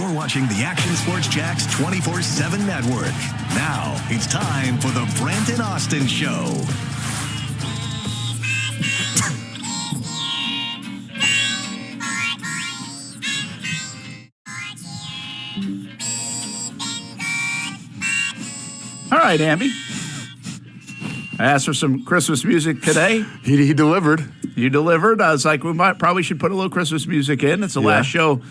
You're watching the Action Sports Jacks 24/7 network. Now it's time for the Brent Austen Show. All right, Amby. I asked for some Christmas music today. He delivered. You delivered. I was like, we probably should put a little Christmas music in. It's the last show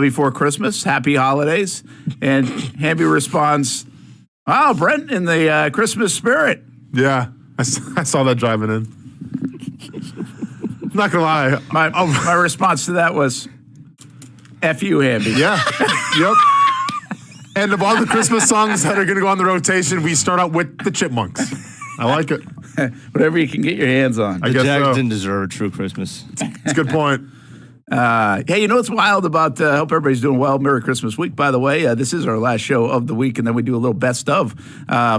before Christmas. Happy holidays. And Hamby responds, "Wow, Brent in the Christmas spirit." Yeah, I saw that driving in. Not gonna lie, My response to that was, "F you, Hamby." Yeah. Yep. And of all the Christmas songs that are gonna go on the rotation, we start out with the Chipmunks. I like it. Whatever you can get your hands on. I guess Jags so. didn't deserve a true Christmas. It's a good point. Hey, you know what's wild about, hope everybody's doing well. Merry Christmas week, by the way. This is our last show of the week, and then we do a little best of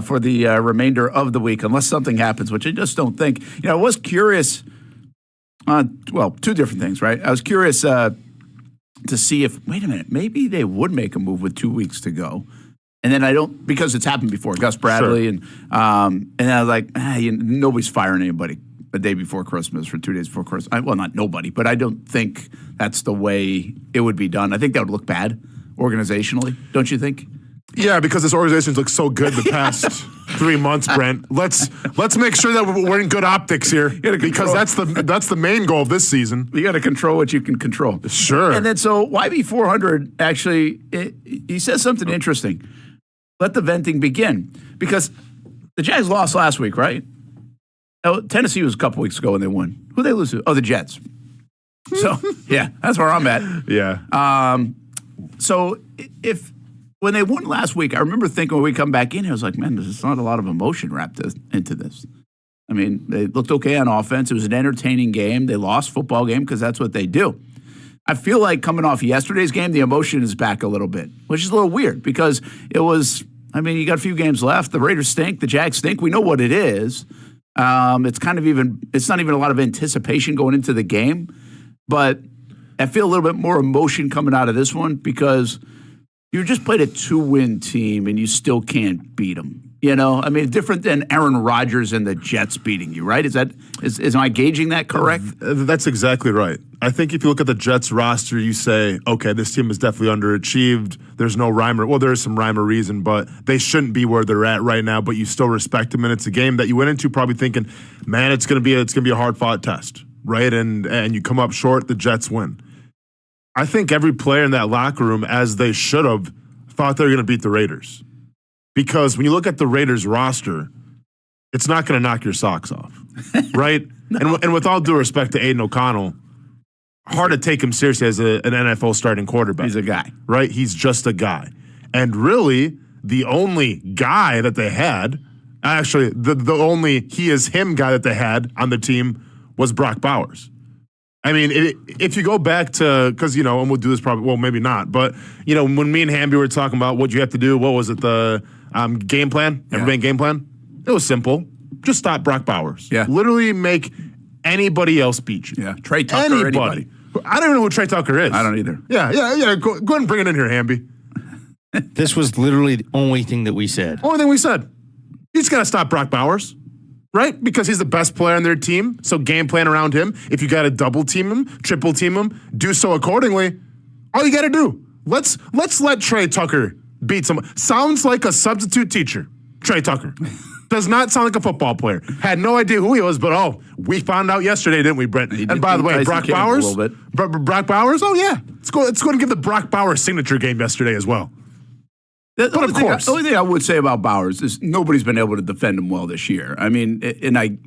for the remainder of the week, unless something happens, which I just don't think. You know, I was curious on, two different things, right? I was curious to see if, wait a minute, maybe they would make a move with 2 weeks to go. And then I don't, because it's happened before, Gus Bradley, Sure. and I was like, nobody's firing anybody the day before Christmas or 2 days before Christmas. Well, not nobody, but I don't think that's the way it would be done. I think that would look bad organizationally, don't you think? Yeah, because this organization's looked so good the past 3 months, Brent. Let's make sure that we're in good optics here, because that's the main goal of this season. You got to control what you can control. Sure. And then so YB 400 actually, he says something interesting. Let the venting begin, because the Jags lost last week, right? Oh, Tennessee was a couple weeks ago when they won. Who they lose to? Oh, the Jets. So yeah, that's where I'm at. Yeah. So if when they won last week, I remember thinking when we come back in, I was like, man, there's not a lot of emotion wrapped into this. I mean, they looked okay on offense. It was an entertaining game. They lost football game because that's what they do. I feel like coming off yesterday's game, the emotion is back a little bit, which is a little weird because it was, I mean, you got a few games left. The Raiders stink. The Jags stink. We know what it is. It's not even a lot of anticipation going into the game, but I feel a little bit more emotion coming out of this one because you just played a 2-win team and you still can't beat them. You know, I mean, different than Aaron Rodgers and the Jets beating you, right? Is am I gauging that correct? That's exactly right. I think if you look at the Jets roster, you say, okay, this team is definitely underachieved. There's no rhyme or, well, there is some rhyme or reason, but they shouldn't be where they're at right now, but you still respect them. And it's a game that you went into probably thinking, man, it's going to be a hard-fought test, right? And you come up short, the Jets win. I think every player in that locker room, as they should have, thought they were going to beat the Raiders. Because when you look at the Raiders roster, it's not going to knock your socks off, right? No. And with all due respect to Aiden O'Connell, hard to take him seriously as an NFL starting quarterback. He's a guy. Right? He's just a guy. And really, the only guy that they had, actually, the only he is him guy that they had on the team was Brock Bowers. I mean, if you go back to, because, you know, and we'll do this probably, well, maybe not, but, you know, when me and Hamby were talking about what you have to do, what was it, the game plan? Everybody game plan? It was simple. Just stop Brock Bowers. Yeah. Literally make anybody else beat you. Yeah. Trey Tucker, anybody. I don't even know who Trey Tucker is. I don't either. Yeah. Go ahead and bring it in here, Hamby. This was literally the only thing that we said. Only thing we said. You just got to stop Brock Bowers. Right? Because he's the best player on their team. So game plan around him. If you got to double team him, triple team him, do so accordingly. All you got to do. Let's let Trey Tucker beat someone. Sounds like a substitute teacher. Trey Tucker. Does not sound like a football player. Had no idea who he was, but we found out yesterday, didn't we, Brent? And by the way, Brock Bowers. Brock Bowers? Oh, yeah. Let's go and give the Brock Bowers signature game yesterday as well. But of course. The only thing I would say about Bowers is nobody's been able to defend him well this year. I mean,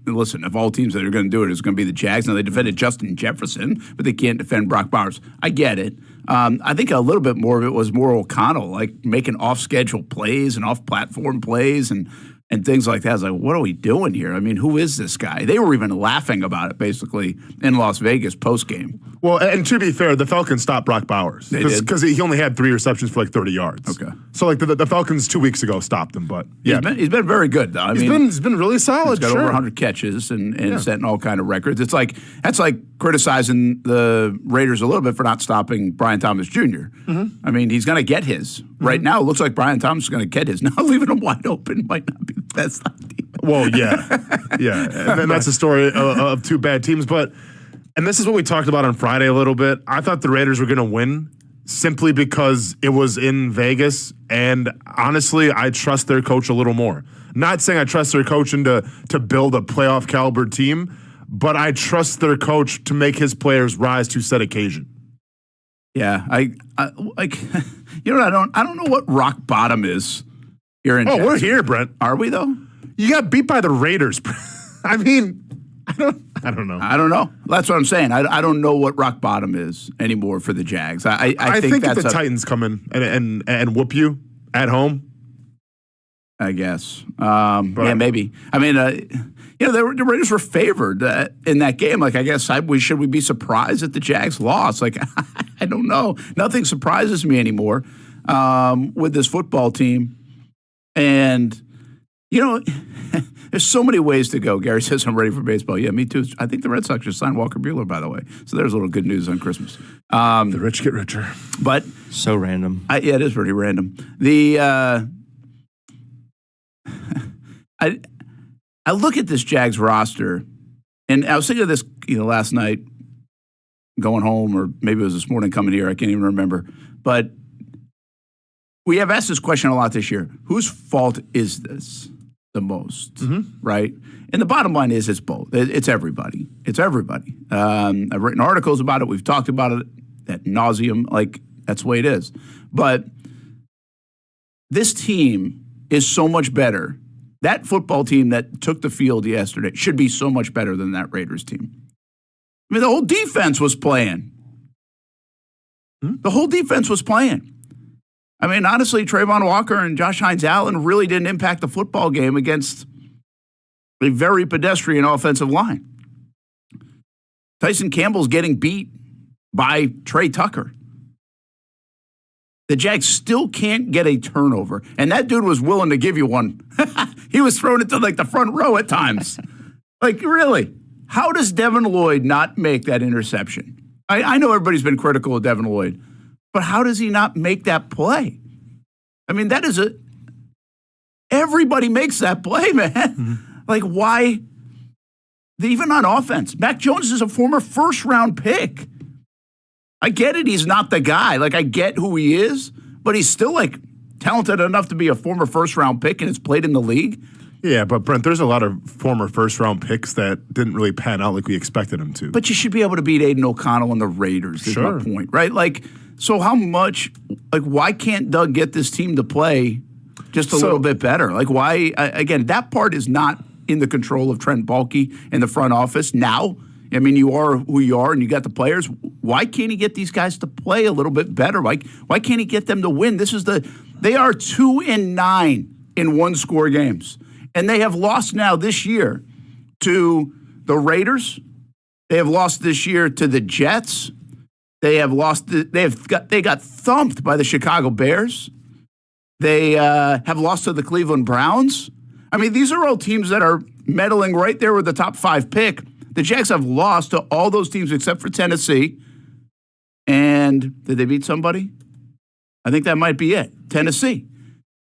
listen, if all teams that are going to do it is going to be the Jags, now they defended Justin Jefferson, but they can't defend Brock Bowers. I get it. I think a little bit more of it was more O'Connell, like making off-schedule plays and off-platform plays and and things like that. I was like, what are we doing here? I mean, who is this guy? They were even laughing about it, basically, in Las Vegas post-game. Well, and to be fair, the Falcons stopped Brock Bowers. Because he only had 3 receptions for like 30 yards. Okay. So like the Falcons 2 weeks ago stopped him, but yeah. He's been very good, though. He's been really solid, he's got over 100 catches and setting all kind of records. That's like criticizing the Raiders a little bit for not stopping Brian Thomas Jr. Mm-hmm. I mean, he's going to get his. Right now, it looks like Brian Thomas is going to get his. Now, leaving him wide open might not be the best idea. Well, yeah. And that's the story of 2 bad teams. And this is what we talked about on Friday a little bit. I thought the Raiders were going to win simply because it was in Vegas. And honestly, I trust their coach a little more. Not saying I trust their coaching to build a playoff caliber team, but I trust their coach to make his players rise to said occasion. Yeah, I like. You know, I don't know what rock bottom is here in. We're here, Brent. Are we though? You got beat by the Raiders. I mean, I don't know. I don't know. That's what I'm saying. I don't know what rock bottom is anymore for the Jags. I think if that's the Titans come in and whoop you at home, I guess. Yeah, maybe. I mean, the Raiders were favored in that game. Like, I guess should we be surprised that the Jags lost? Like, I don't know. Nothing surprises me anymore with this football team. And, there's so many ways to go. Gary says, I'm ready for baseball. Yeah, me too. I think the Red Sox just signed Walker Buehler, by the way. So there's a little good news on Christmas. The rich get richer. But so random. Yeah, it is pretty random. I look at this Jags roster, and I was thinking of this, last night, going home, or maybe it was this morning coming here. I can't even remember. But we have asked this question a lot this year. Whose fault is this the most, right? And the bottom line is it's both. It's everybody. It's everybody. I've written articles about it. We've talked about it ad nauseum. Like, that's the way it is. But this team is so much better. That football team that took the field yesterday should be so much better than that Raiders team. I mean, the whole defense was playing. The whole defense was playing. I mean, honestly, Trayvon Walker and Josh Hines-Allen really didn't impact the football game against a very pedestrian offensive line. Tyson Campbell's getting beat by Trey Tucker. The Jags still can't get a turnover, and that dude was willing to give you one. He was throwing it to, like, the front row at times. Like, really? How does Devin Lloyd not make that interception? I know everybody's been critical of Devin Lloyd, but how does he not make that play? I mean, that is everybody makes that play, man. Like, why? Even on offense, Mac Jones is a former first-round pick. I get it. He's not the guy. Like, I get who he is, but he's still, like, talented enough to be a former first-round pick and has played in the league. Yeah, but Brent, there's a lot of former first-round picks that didn't really pan out like we expected them to. But you should be able to beat Aiden O'Connell and the Raiders, is my point, right? Like, so how much, like, why can't Doug get this team to play just a little bit better? Like, why, again, that part is not in the control of Trent Baalke in the front office now. I mean, you are who you are, and you got the players. Why can't he get these guys to play a little bit better? Why can't he get them to win? They are 2-9 in one-score games, and they have lost now this year to the Raiders. They have lost this year to the Jets. They have lost. They got thumped by the Chicago Bears. They have lost to the Cleveland Browns. I mean, these are all teams that are meddling right there with the top 5 pick. The Jags have lost to all those teams except for Tennessee. And did they beat somebody? I think that might be it. Tennessee.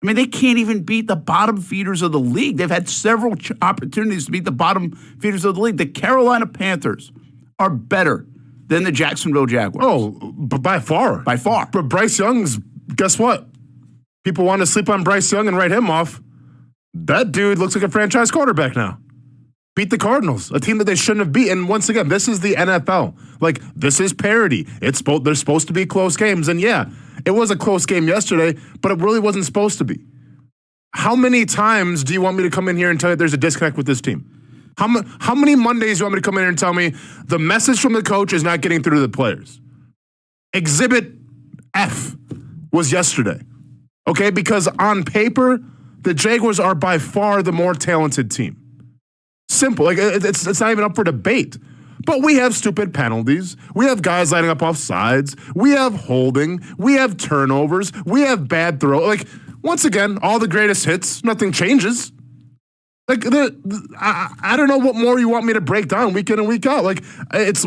I mean, they can't even beat the bottom feeders of the league. They've had several opportunities to beat the bottom feeders of the league. The Carolina Panthers are better than the Jacksonville Jaguars. Oh, but by far. By far. But Bryce Young's, guess what? People want to sleep on Bryce Young and write him off. That dude looks like a franchise quarterback now. Beat the Cardinals, a team that they shouldn't have beaten. Once again, this is the NFL. Like, this is parity. They're supposed to be close games. And yeah, it was a close game yesterday, but it really wasn't supposed to be. How many times do you want me to come in here and tell you there's a disconnect with this team? How many Mondays do you want me to come in here and tell me the message from the coach is not getting through to the players? Exhibit F was yesterday. Okay, because on paper, The Jaguars are by far the more talented team. Simple. Like it's not even up for debate. But we have stupid penalties. We have guys lining up off sides. We have holding. We have turnovers. We have bad throw. Like, once again, all the greatest hits. Nothing changes. Like, I don't know what more you want me to break down week in and week out. Like, it's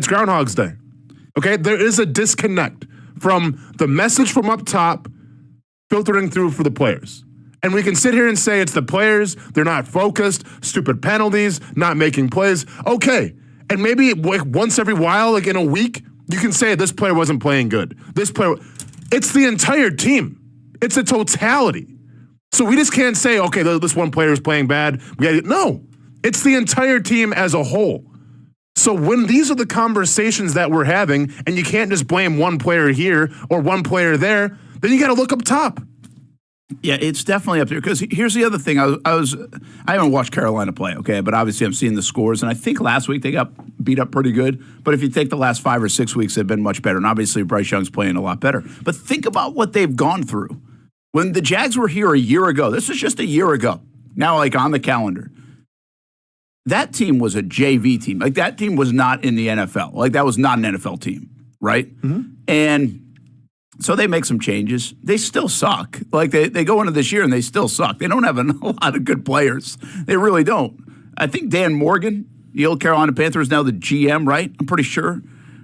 Groundhog's Day. Okay? There is a disconnect from the message from up top filtering through for the players. And we can sit here and say it's the players. They're not focused. Stupid penalties. Not making plays. Okay. And maybe like once every while, like in a week, you can say this player wasn't playing good. It's the entire team. It's a totality. So we just can't say, okay, this one player is playing bad. No, it's the entire team as a whole. So when these are the conversations that we're having, and you can't just blame one player here or one player there, then you got to look up top. Yeah, it's definitely up there because here's the other thing. I haven't watched Carolina play, okay, but obviously I'm seeing the scores, and I think last week they got beat up pretty good. But if you take the last 5 or 6 weeks, they've been much better, and obviously Bryce Young's playing a lot better. But think about what they've gone through. When the Jags were here a year ago, this is just a year ago, now like on the calendar, that team was a JV team. Like that team was not in the NFL. Like that was not an NFL team, right? Mm-hmm. And so they make some changes. They still suck. Like they go into this year and they still suck. They don't have a lot of good players. They really don't. I think Dan Morgan, the old Carolina Panther, is now the GM, right? I'm pretty sure.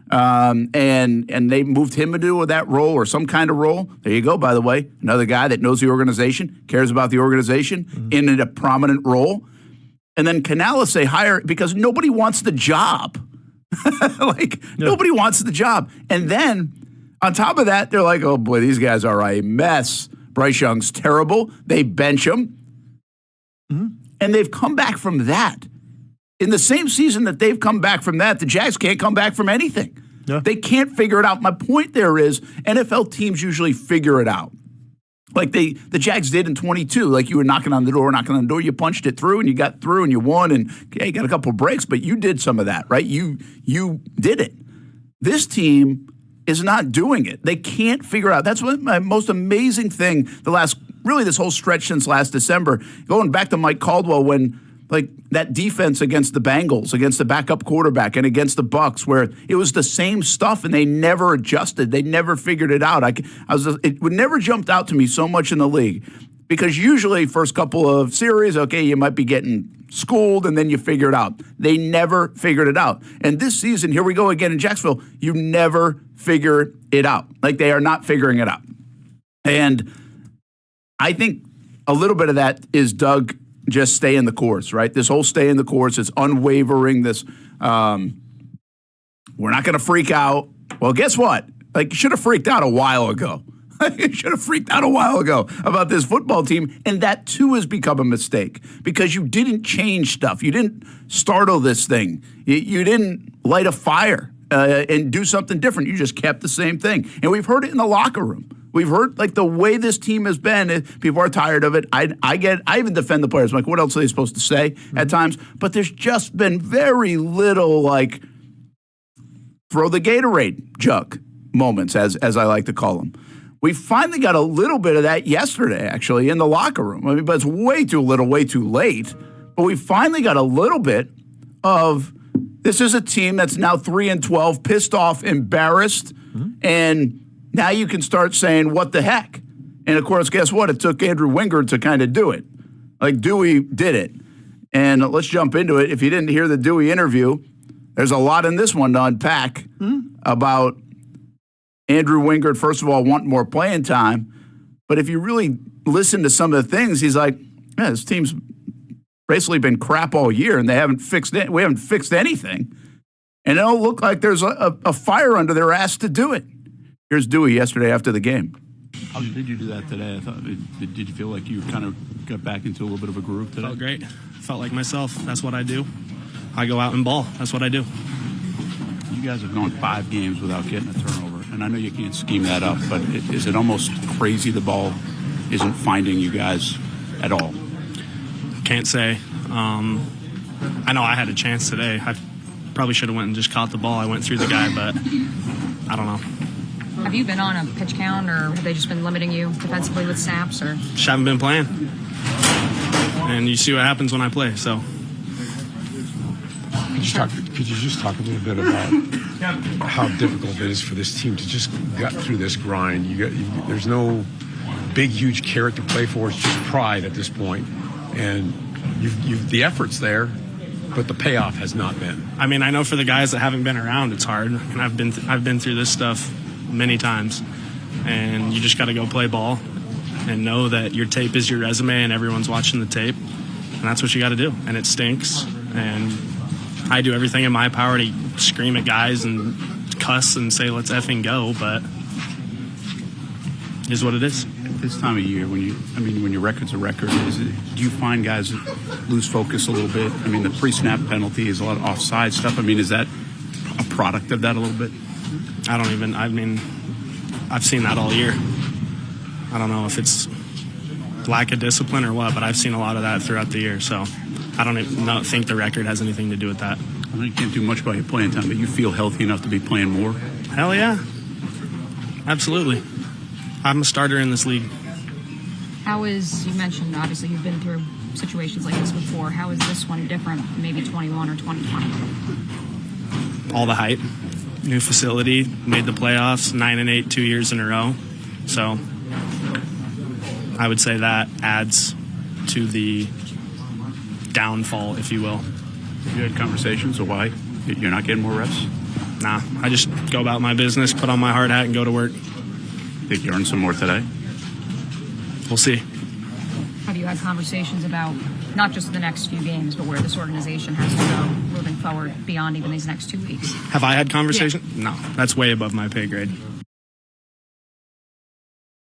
And they moved him into that role or some kind of role. There you go, by the way. Another guy that knows the organization, cares about the organization, in a prominent role. And then Canales they hire because nobody wants the job. Nobody wants the job. And then on top of that, they're like, oh, boy, these guys are a mess. Bryce Young's terrible. They bench him. Mm-hmm. And they've come back from that. In the same season that they've come back from that, the Jags can't come back from anything. Yeah. They can't figure it out. My point there is NFL teams usually figure it out. Like the Jags did in 22. Like you were knocking on the door, you punched it through, and you got through, and you won, and you got a couple of breaks, but you did some of that, right? You did it. This team is not doing it. They can't figure out. That's what my most amazing thing this whole stretch since last December, going back to Mike Caldwell when like that defense against the Bengals, against the backup quarterback and against the Bucs where it was the same stuff and they never adjusted. They never figured it out. It would never jumped out to me so much in the league because usually first couple of series, okay, you might be getting schooled and then you figure it out. They never figured it out. And this season, here we go again in Jacksonville, you never figure it out. Like they are not figuring it out. And I think a little bit of that is Doug just stay in the course, right? This whole stay in the course is unwavering. This, we're not going to freak out. Well, guess what? Like, you should have freaked out a while ago. You should have freaked out a while ago about this football team, and that too has become a mistake because you didn't change stuff. You didn't startle this thing. You didn't light a fire and do something different. You just kept the same thing. And we've heard it in the locker room. We've heard like the way this team has been. People are tired of it. I even defend the players. I'm like, what else are they supposed to say at times? But there's just been very little like throw the Gatorade jug moments, as I like to call them. We finally got a little bit of that yesterday, actually, in the locker room. I mean, but it's way too little, way too late. But we finally got a little bit of this is a team that's now 3-12, pissed off, embarrassed, and now you can start saying, what the heck? And, of course, guess what? It took Andrew Wingard to kind of do it. Like, Dewey did it. And let's jump into it. If you didn't hear the Dewey interview, there's a lot in this one to unpack about Andrew Wingard, first of all, wanting more playing time. But if you really listen to some of the things, he's like, yeah, this team's basically been crap all year, and they haven't fixed it. We haven't fixed anything. And it don't look like there's a fire under their ass to do it. Here's Dewey yesterday after the game. How did you do that today? Did you feel like you kind of got back into a little bit of a groove today? Felt great. Felt like myself. That's what I do. I go out and ball. That's what I do. You guys have gone 5 games without getting a turnover, and I know you can't scheme that up, but is it almost crazy the ball isn't finding you guys at all? Can't say. I know I had a chance today. I probably should have went and just caught the ball. I went through the guy, but I don't know. Have you been on a pitch count, or have they just been limiting you defensively with snaps? Or Just haven't been playing. And you see what happens when I play, so. Could you just talk a little bit about how difficult it is for this team to just get through this grind? There's no big, huge carrot to play for. It's just pride at this point. And the effort's there, but the payoff has not been. I mean, I know for the guys that haven't been around, it's hard. And I've been through this stuff many times. And you just got to go play ball and know that your tape is your resume and everyone's watching the tape. And that's what you got to do. And it stinks. And I do everything in my power to scream at guys and cuss and say, let's effing go. But it is what it is. At this time of year, when your record's a record, do you find guys lose focus a little bit? I mean, the pre-snap penalty is a lot of offside stuff. I mean, is that a product of that a little bit? I've seen that all year. I don't know if it's lack of discipline or what, but I've seen a lot of that throughout the year. So I don't even think the record has anything to do with that. I know you can't do much about your playing time, but you feel healthy enough to be playing more? Hell yeah. Absolutely. I'm a starter in this league. you mentioned, obviously, you've been through situations like this before. How is this one different, maybe 21 or 2020? All the hype. New facility, made the playoffs, 9-8 2 years in a row. So I would say that adds to the downfall, if you will. Have you had conversations of why you're not getting more reps? Nah, I just go about my business, put on my hard hat, and go to work. Think you earned some more today? We'll see. Have you had conversations about not just the next few games, but where this organization has to go moving forward beyond even these next 2 weeks? Have I had conversation? Yeah. No, that's way above my pay grade.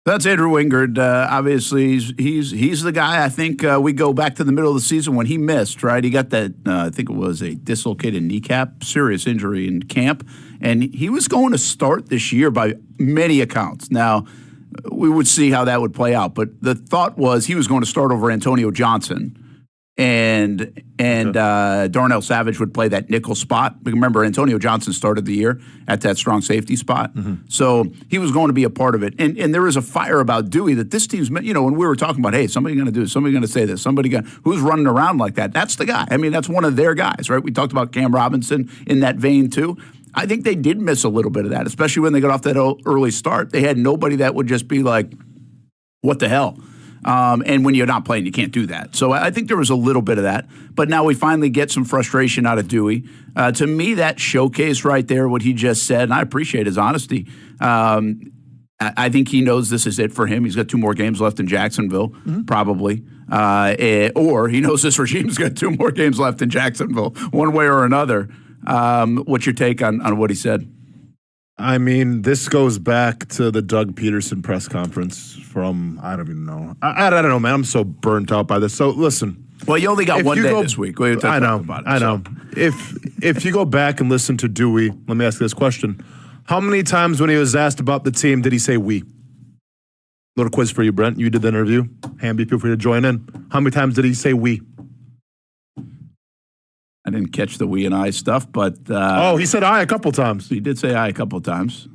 That's Andrew Wingard. Obviously, he's the guy. I think we go back to the middle of the season when he missed, right? He got that, I think it was a dislocated kneecap, serious injury in camp. And he was going to start this year by many accounts. Now, we would see how that would play out. But the thought was he was going to start over Antonio Johnson. And Darnell Savage would play that nickel spot. Remember, Antonio Johnson started the year at that strong safety spot. Mm-hmm. So he was going to be a part of it. And there was a fire about Dewey that this team's, when we were talking about, hey, somebody's going to do this, somebody's going to say this, who's running around like that? That's the guy. I mean, that's one of their guys, right? We talked about Cam Robinson in that vein, too. I think they did miss a little bit of that, especially when they got off that early start. They had nobody that would just be like, what the hell? And when you're not playing, you can't do that. So I think there was a little bit of that. But now we finally get some frustration out of Dewey. To me, that showcase right there, what he just said, and I appreciate his honesty. I think he knows this is it for him. He's got 2 more games left in Jacksonville, probably. Or he knows this regime's got 2 more games left in Jacksonville, one way or another. What's your take on what he said? I mean, this goes back to the Doug Peterson press conference from, I don't even know. I don't know, man. I'm so burnt out by this. So, listen. Well, you only got one day this week. I know. If you go back and listen to Dewey, let me ask you this question. How many times when he was asked about the team did he say we? Little quiz for you, Brent. You did the interview. Hamby, feel free to join in. How many times did he say we? I didn't catch the we and I stuff, but... he said I a couple times. He did say I a couple times.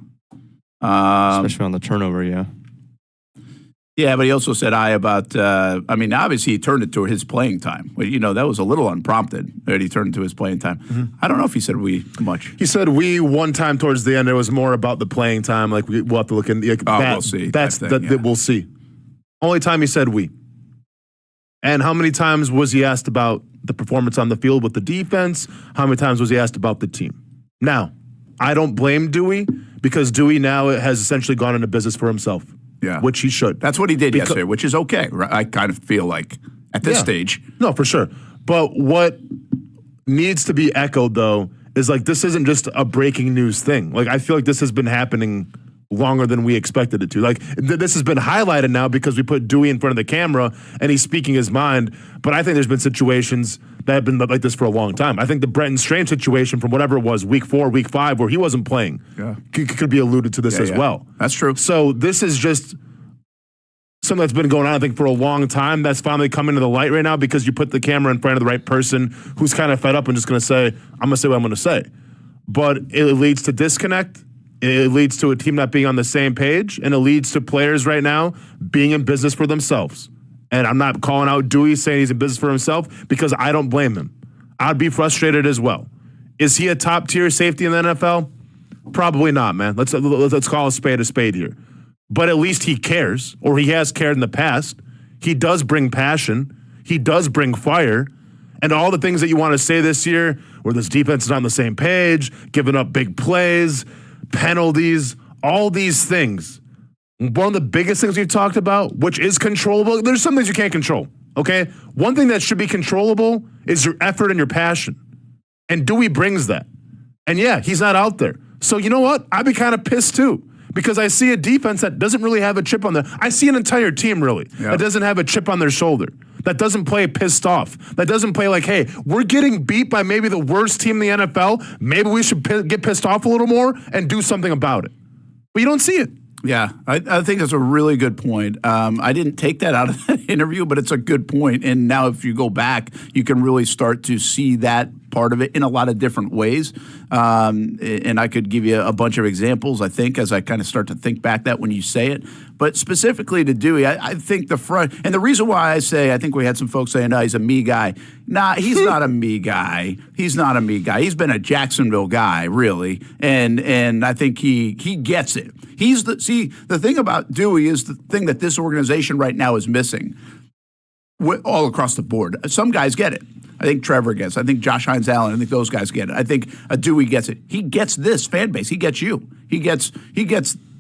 Especially on the turnover, yeah. Yeah, but he also said I about... obviously he turned it to his playing time. That was a little unprompted that he turned it to his playing time. Mm-hmm. I don't know if he said we much. He said we one time towards the end. It was more about the playing time. Like, we'll have to look in... we'll see. We'll see. Only time he said we. And how many times was he asked about the performance on the field with the defense? How many times was he asked about the team? Now, I don't blame Dewey because Dewey now has essentially gone into business for himself. Yeah. Which he should. That's what he did yesterday, which is okay. I kind of feel like at this stage. No, for sure. But what needs to be echoed, though, is like this isn't just a breaking news thing. Like, I feel like this has been happening longer than we expected it to. Like, this has been highlighted now because we put Dewey in front of the camera and he's speaking his mind. But I think there's been situations that have been like this for a long time. I think the Brenton Strange situation from whatever it was, week 4, week 5, where he wasn't playing, could be alluded to this as well. That's true. So this is just something that's been going on, I think, for a long time. That's finally coming to the light right now because you put the camera in front of the right person who's kind of fed up and just going to say, I'm going to say what I'm going to say. But it leads to disconnect. It leads to a team not being on the same page, and it leads to players right now being in business for themselves. And I'm not calling out Dewey saying he's in business for himself because I don't blame him. I'd be frustrated as well. Is he a top-tier safety in the NFL? Probably not, man. Let's call a spade here. But at least he cares, or he has cared in the past. He does bring passion. He does bring fire. And all the things that you want to say this year, where this defense is not on the same page, giving up big plays, penalties, all these things. One of the biggest things we've talked about, which is controllable, there's some things you can't control, okay? One thing that should be controllable is your effort and your passion. And Dewey brings that. And yeah, he's not out there. So you know what? I'd be kind of pissed too, because I see a defense that doesn't really have a chip on I see an entire team really that doesn't have a chip on their shoulder, that doesn't play pissed off, that doesn't play like, hey, we're getting beat by maybe the worst team in the NFL. Maybe we should get pissed off a little more and do something about it. But you don't see it. Yeah, I think that's a really good point. I didn't take that out of that interview, but it's a good point. And now if you go back, you can really start to see that part of it in a lot of different ways. And I could give you a bunch of examples, I think, as I kind of start to think back that when you say it. But specifically to Dewey, I think the front, and the reason why I say, I think we had some folks saying, no, he's a me guy. Nah, he's not a me guy. He's not a me guy. He's been a Jacksonville guy, really. And I think he gets it. The thing about Dewey is the thing that this organization right now is missing all across the board. Some guys get it. I think Trevor gets it. I think Josh Hines Allen, I think those guys get it. I think Dewey gets it. He gets this fan base. He gets you. He gets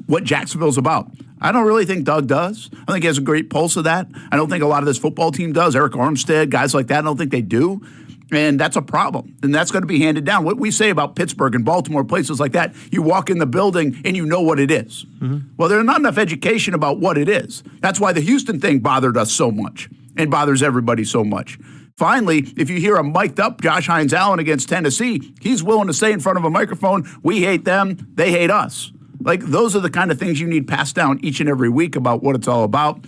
what Jacksonville's about. I don't really think Doug does. I think he has a great pulse of that. I don't think a lot of this football team does. Eric Armstead, guys like that, I don't think they do. And that's a problem. And that's going to be handed down. What we say about Pittsburgh and Baltimore, places like that, you walk in the building and you know what it is. Mm-hmm. Well, there's not enough education about what it is. That's why the Houston thing bothered us so much and bothers everybody so much. Finally, if you hear a mic'd up Josh Hines Allen against Tennessee, he's willing to say in front of a microphone, we hate them, they hate us. Like, those are the kind of things you need passed down each and every week about what it's all about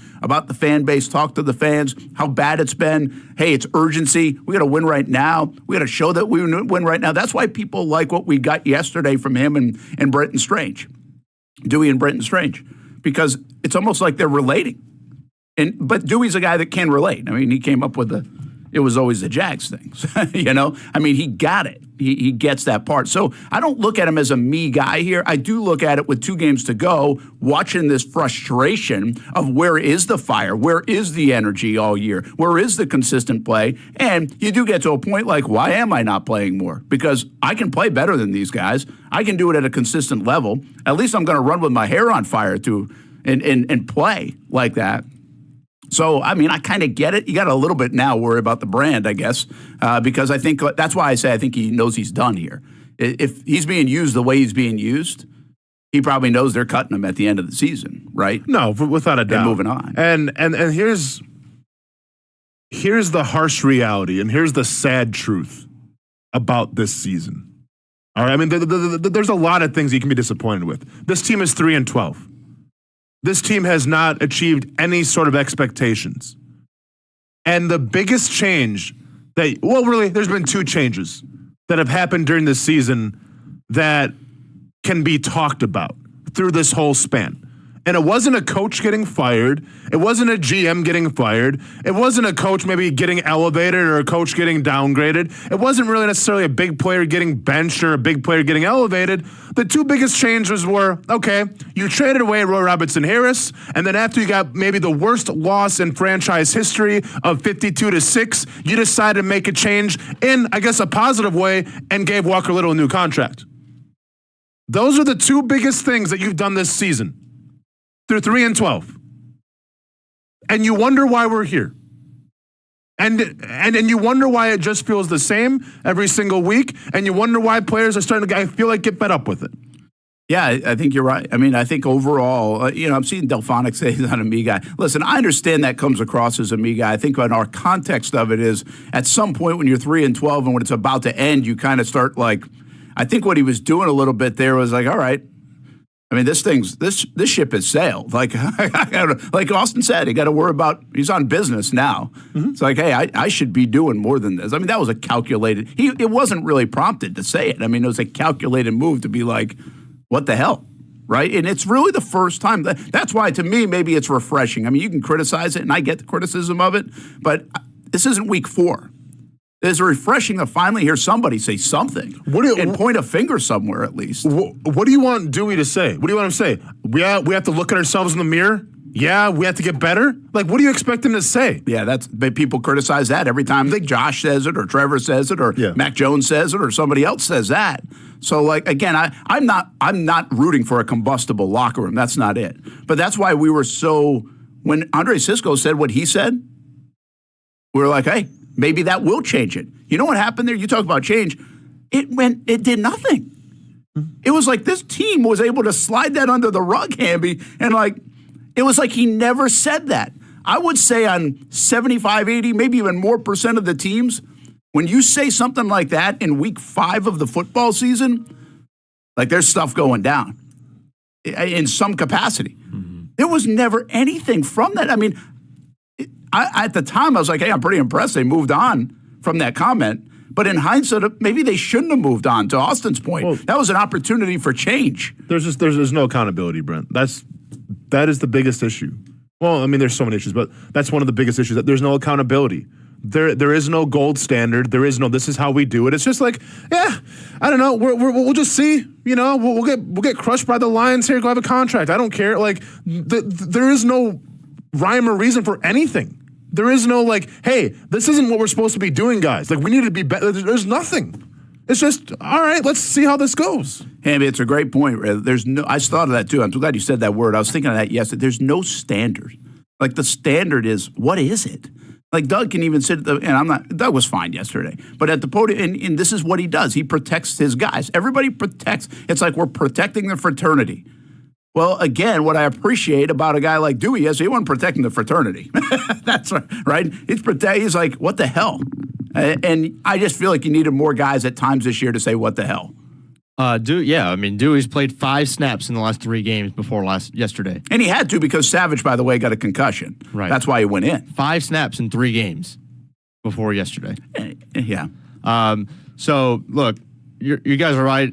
the fan base, talk to the fans, how bad it's been. Hey, it's urgency. We got to win right now. We got to show that we win right now. That's why people like what we got yesterday from him and Brenton Strange, Dewey and Brenton Strange, because it's almost like they're relating. But Dewey's a guy that can relate. I mean, he came up with it was always the Jags things, you know? I mean, he got it. He gets that part. So I don't look at him as a me guy here. I do look at it with 2 games to go, watching this frustration of where is the fire? Where is the energy all year? Where is the consistent play? And you do get to a point like, why am I not playing more? Because I can play better than these guys. I can do it at a consistent level. At least I'm going to run with my hair on fire and play like that. So, I mean, I kind of get it. You got a little bit now worry about the brand, I guess, because I think that's why I say I think he knows he's done here. If he's being used the way he's being used, he probably knows they're cutting him at the end of the season, right? No, without a doubt. And moving on. And here's the harsh reality, and here's the sad truth about this season. All right, I mean, there's a lot of things you can be disappointed with. This team is 3-12. This team has not achieved any sort of expectations. And the biggest change really, there's been 2 changes that have happened during this season that can be talked about through this whole span. And it wasn't a coach getting fired. It wasn't a GM getting fired. It wasn't a coach maybe getting elevated or a coach getting downgraded. It wasn't really necessarily a big player getting benched or a big player getting elevated. The 2 biggest changes were, okay, you traded away Roy Robertson Harris, and then after you got maybe the worst loss in franchise history of 52-6, you decided to make a change in, I guess, a positive way and gave Walker Little a new contract. Those are the 2 biggest things that you've done this season. Through 3-12. And you wonder why we're here. And you wonder why it just feels the same every single week. And you wonder why players are starting to, I feel like, get fed up with it. Yeah, I think you're right. I mean, I think overall, I'm seeing Delphonic say he's not a me guy. Listen, I understand that comes across as a me guy. I think in our context of it is at some point when you're 3-12 and when it's about to end, you kind of start like, I think what he was doing a little bit there was like, all right, I mean, this ship has sailed. Like Austin said, you got to worry about, he's on business now. Mm-hmm. It's like, hey, I should be doing more than this. I mean, that was a calculated, it wasn't really prompted to say it. I mean, it was a calculated move to be like, what the hell, right? And it's really the first time. That's why, to me, maybe it's refreshing. I mean, you can criticize it, and I get the criticism of it, but this isn't week 4. It's refreshing to finally hear somebody say something and point a finger somewhere at least. What do you want Dewey to say? What do you want him to say? We have to look at ourselves in the mirror? Yeah, we have to get better? Like, what do you expect him to say? Yeah, people criticize that every time Josh says it or Trevor says it or Mac Jones says it or somebody else says that. So, like, again, I'm not rooting for a combustible locker room. That's not it. But that's why we were so, when Andre Sisco said what he said, we were like, hey, maybe that will change it. You know what happened there? You talk about change. It did nothing. It was like this team was able to slide that under the rug, Hamby, and like, it was like he never said that. I would say on 75, 80, maybe even more % of the teams, when you say something like that in week 5 of the football season, like there's stuff going down in some capacity. Mm-hmm. There was never anything from that. I mean, at the time, I was like, hey, I'm pretty impressed they moved on from that comment. But in hindsight, maybe they shouldn't have moved on, to Austin's point. Well, that was an opportunity for change. There's no accountability, Brent. That is the biggest issue. Well, I mean, there's so many issues, but that's one of the biggest issues, that there's no accountability. There is no gold standard. There is no, this is how we do it. It's just like, yeah, I don't know. We'll just see. You know, we'll get crushed by the Lions here. Go have a contract. I don't care. Like, there is no rhyme or reason for anything. There is no like, hey, this isn't what we're supposed to be doing, guys. Like, we need to be better. There's nothing. It's just, all right, let's see how this goes. Hamby, it's a great point. I thought of that too. I'm so glad you said that word. I was thinking of that yesterday. There's no standard. Like, the standard is, what is it? Like, Doug can even sit and Doug was fine yesterday, but at the podium, and this is what he does. He protects his guys. Everybody protects. It's like we're protecting the fraternity. Well, again, what I appreciate about a guy like Dewey is he wasn't protecting the fraternity. That's right. He's like, what the hell? And I just feel like you needed more guys at times this year to say, what the hell? Dewey's played 5 snaps in the last 3 games before yesterday. And he had to, because Savage, by the way, got a concussion. Right. That's why he went in. 5 snaps in 3 games before yesterday. Yeah. So, look, you guys are right.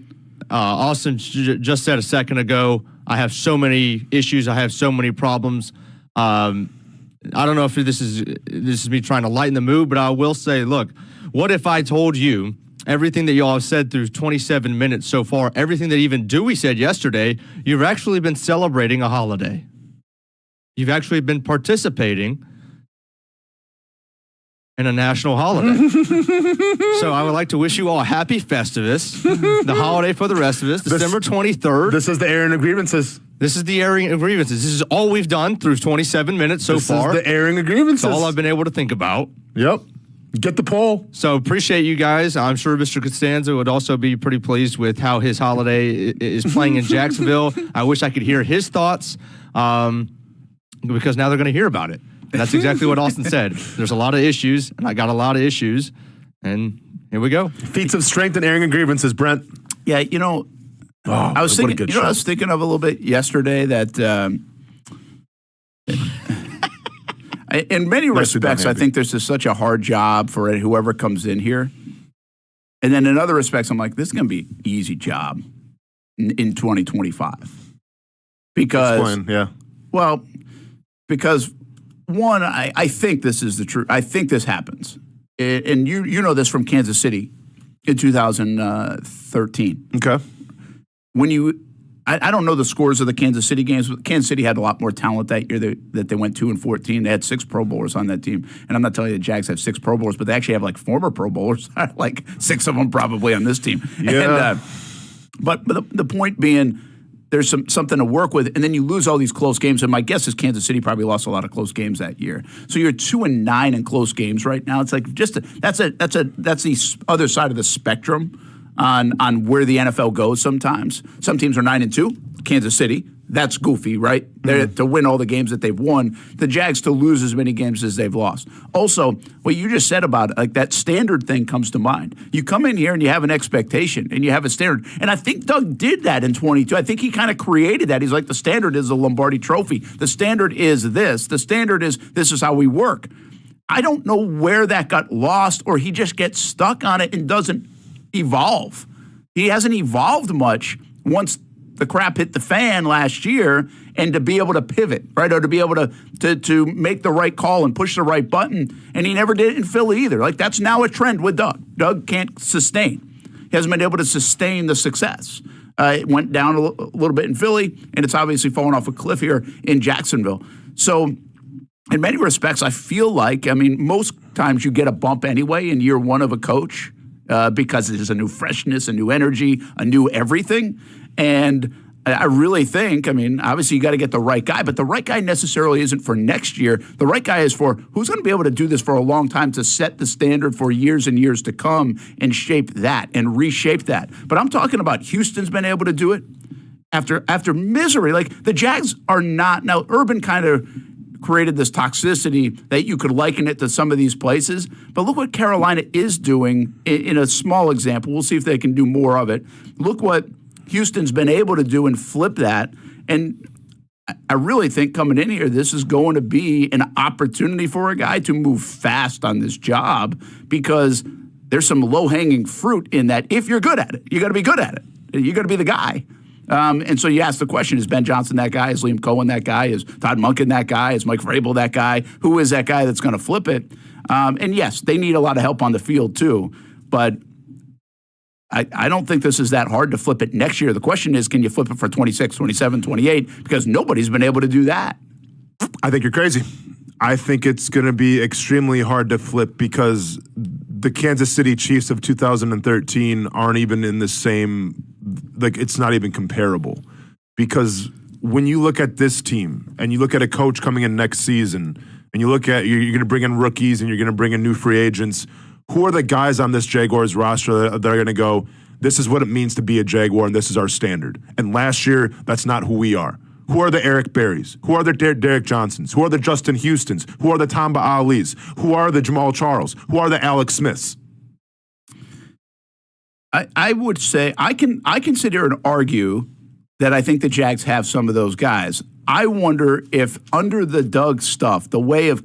Austin just said a second ago, I have so many issues. I have so many problems. I don't know if this is me trying to lighten the mood, but I will say, look, what if I told you everything that y'all have said through 27 minutes so far, everything that even Dewey said yesterday, you've actually been celebrating a holiday. You've actually been participating in a national holiday. So I would like to wish you all a happy Festivus, the holiday for the rest of us, December 23rd. This is the airing of grievances. This is the airing of grievances. This is all we've done through 27 minutes so far. This is the airing of grievances. It's all I've been able to think about. Yep. Get the poll. So appreciate you guys. I'm sure Mr. Costanza would also be pretty pleased with how his holiday is playing in Jacksonville. I wish I could hear his thoughts, because now they're going to hear about it. And that's exactly what Austin said. There's a lot of issues, and I got a lot of issues, and here we go. Feats of strength and airing of grievances, Brent. Yeah, I was thinking. I was thinking of a little bit yesterday that, in many respects, I think this is such a hard job for whoever comes in here, and then in other respects, I'm like, this is going to be an easy job in 2025 because, because. One, I think this is the truth. I think this happens. And you know this from Kansas City in 2013. Okay. I don't know the scores of the Kansas City games, but Kansas City had a lot more talent that year that they went 2-14. They had 6 Pro Bowlers on that team. And I'm not telling you the Jags have 6 Pro Bowlers, but they actually have like former Pro Bowlers, like 6 of them probably on this team. Yeah. And, but the point being, there's something to work with, and then you lose all these close games. And my guess is Kansas City probably lost a lot of close games that year. So you're 2-9 in close games right now. It's like that's the other side of the spectrum on where the NFL goes. Sometimes some teams are 9-2. Kansas City, that's goofy, right? They're to win all the games that they've won. The Jags to lose as many games as they've lost. Also, what you just said about it, like that standard thing comes to mind. You come in here and you have an expectation and you have a standard. And I think Doug did that in 22. I think he kind of created that. He's like, the standard is the Lombardi Trophy. The standard is this. The standard is this is how we work. I don't know where that got lost, or he just gets stuck on it and doesn't evolve. He hasn't evolved much once the crap hit the fan last year and to be able to pivot, right, or to be able to make the right call and push the right button, and he never did it in Philly either. Like, that's now a trend with Doug. Doug can't sustain. He hasn't been able to sustain the success. It went down a little bit in Philly, and it's obviously fallen off a cliff here in Jacksonville. So in many respects, I feel like, I mean, most times you get a bump anyway in year one of a coach because there's a new freshness, a new energy, a new everything. And I really think, I mean, obviously you got to get the right guy, but the right guy necessarily isn't for next year. The right guy is for who's going to be able to do this for a long time to set the standard for years and years to come and shape that and reshape that. But I'm talking about Houston's been able to do it after misery. Like, the Jags are not, now Urban kind of created this toxicity that you could liken it to some of these places. But look what Carolina is doing in a small example. We'll see if they can do more of it. Look what Houston's been able to do and flip that. And I really think coming in here, this is going to be an opportunity for a guy to move fast on this job, because there's some low-hanging fruit in that. If you're good at it, you got to be good at it. You got to be the guy. And so you ask the question, is Ben Johnson that guy? Is Liam Cohen that guy? Is Todd Monken that guy? Is Mike Vrabel that guy? Who is that guy that's going to flip it? And yes, they need a lot of help on the field too. But I don't think this is that hard to flip it next year. The question is, can you flip it for 26, 27, 28? Because nobody's been able to do that. I think you're crazy. I think it's going to be extremely hard to flip because the Kansas City Chiefs of 2013 aren't even in the same, like, it's not even comparable. Because when you look at this team and you look at a coach coming in next season and you look at, you're going to bring in rookies and you're going to bring in new free agents, who are the guys on this Jaguars roster that are going to go, this is what it means to be a Jaguar and this is our standard? And last year, that's not who we are. Who are the Eric Berrys? Who are the Derek Johnsons? Who are the Justin Houstons? Who are the Tamba Alis? Who are the Jamal Charles? Who are the Alex Smiths? I would say I can sit here and argue that I think the Jags have some of those guys. I wonder if under the Doug stuff, the way of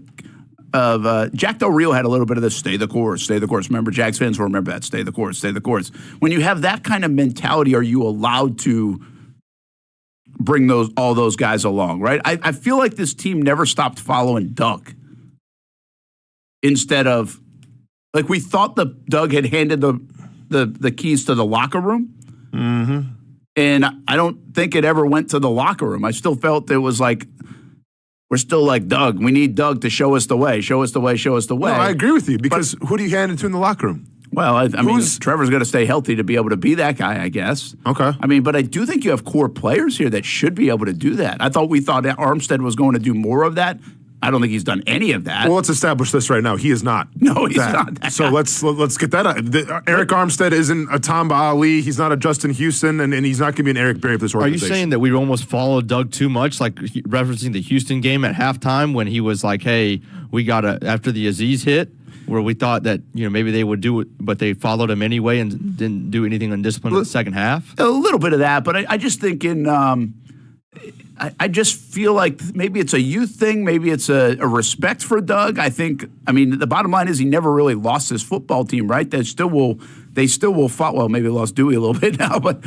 Jack Del Rio had a little bit of this stay the course. Remember, Jags fans will remember that, stay the course. When you have that kind of mentality, are you allowed to bring all those guys along, right? I feel like this team never stopped following Doug. Instead of, like, we thought Doug had handed the keys to the locker room. Mm-hmm. And I don't think it ever went to the locker room. I still felt it was like, we're still like, Doug, we need Doug to show us the way. No, I agree with you, because who do you hand it to in the locker room? Well, I mean, Trevor's going to stay healthy to be able to be that guy, I guess. Okay. I mean, but I do think you have core players here that should be able to do that. We thought that Armstead was going to do more of that. I don't think he's done any of that. Well, let's establish this right now. He is not. No, he's not. That so guy. let's get that out. Eric Armstead isn't a Tamba Ali. He's not a Justin Houston, and he's not going to be an Eric Berry of this organization. Are you saying that we almost followed Doug too much, like referencing the Houston game at halftime when he was like, hey, we got to, after the Aziz hit, where we thought that, you know, maybe they would do it, but they followed him anyway and didn't do anything undisciplined in the second half? A little bit of that, but I just think I just feel like maybe it's a youth thing. Maybe it's a respect for Doug. I mean, the bottom line is he never really lost his football team, right? They still will fight. Well, maybe lost Dewey a little bit now, but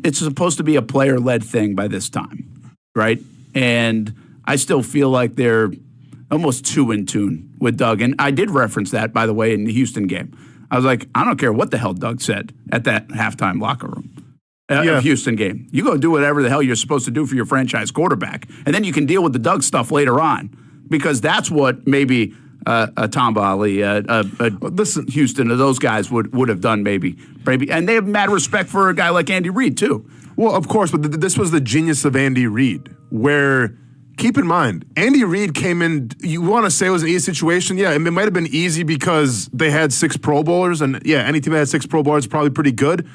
it's supposed to be a player-led thing by this time, right? And I still feel like they're almost too in tune with Doug. And I did reference that, by the way, in the Houston game. I was like, I don't care what the hell Doug said at that halftime locker room. Houston game. You go do whatever the hell you're supposed to do for your franchise quarterback, and then you can deal with the Doug stuff later on, because that's what maybe a Tamba Ali, listen, Houston, or those guys would have done maybe. And they have mad respect for a guy like Andy Reid too. Well, of course, but this was the genius of Andy Reid, where, keep in mind, Andy Reid came in, you want to say it was an easy situation? Yeah, it might have been easy because they had 6 Pro Bowlers, and yeah, any team that had 6 Pro Bowlers is probably pretty good.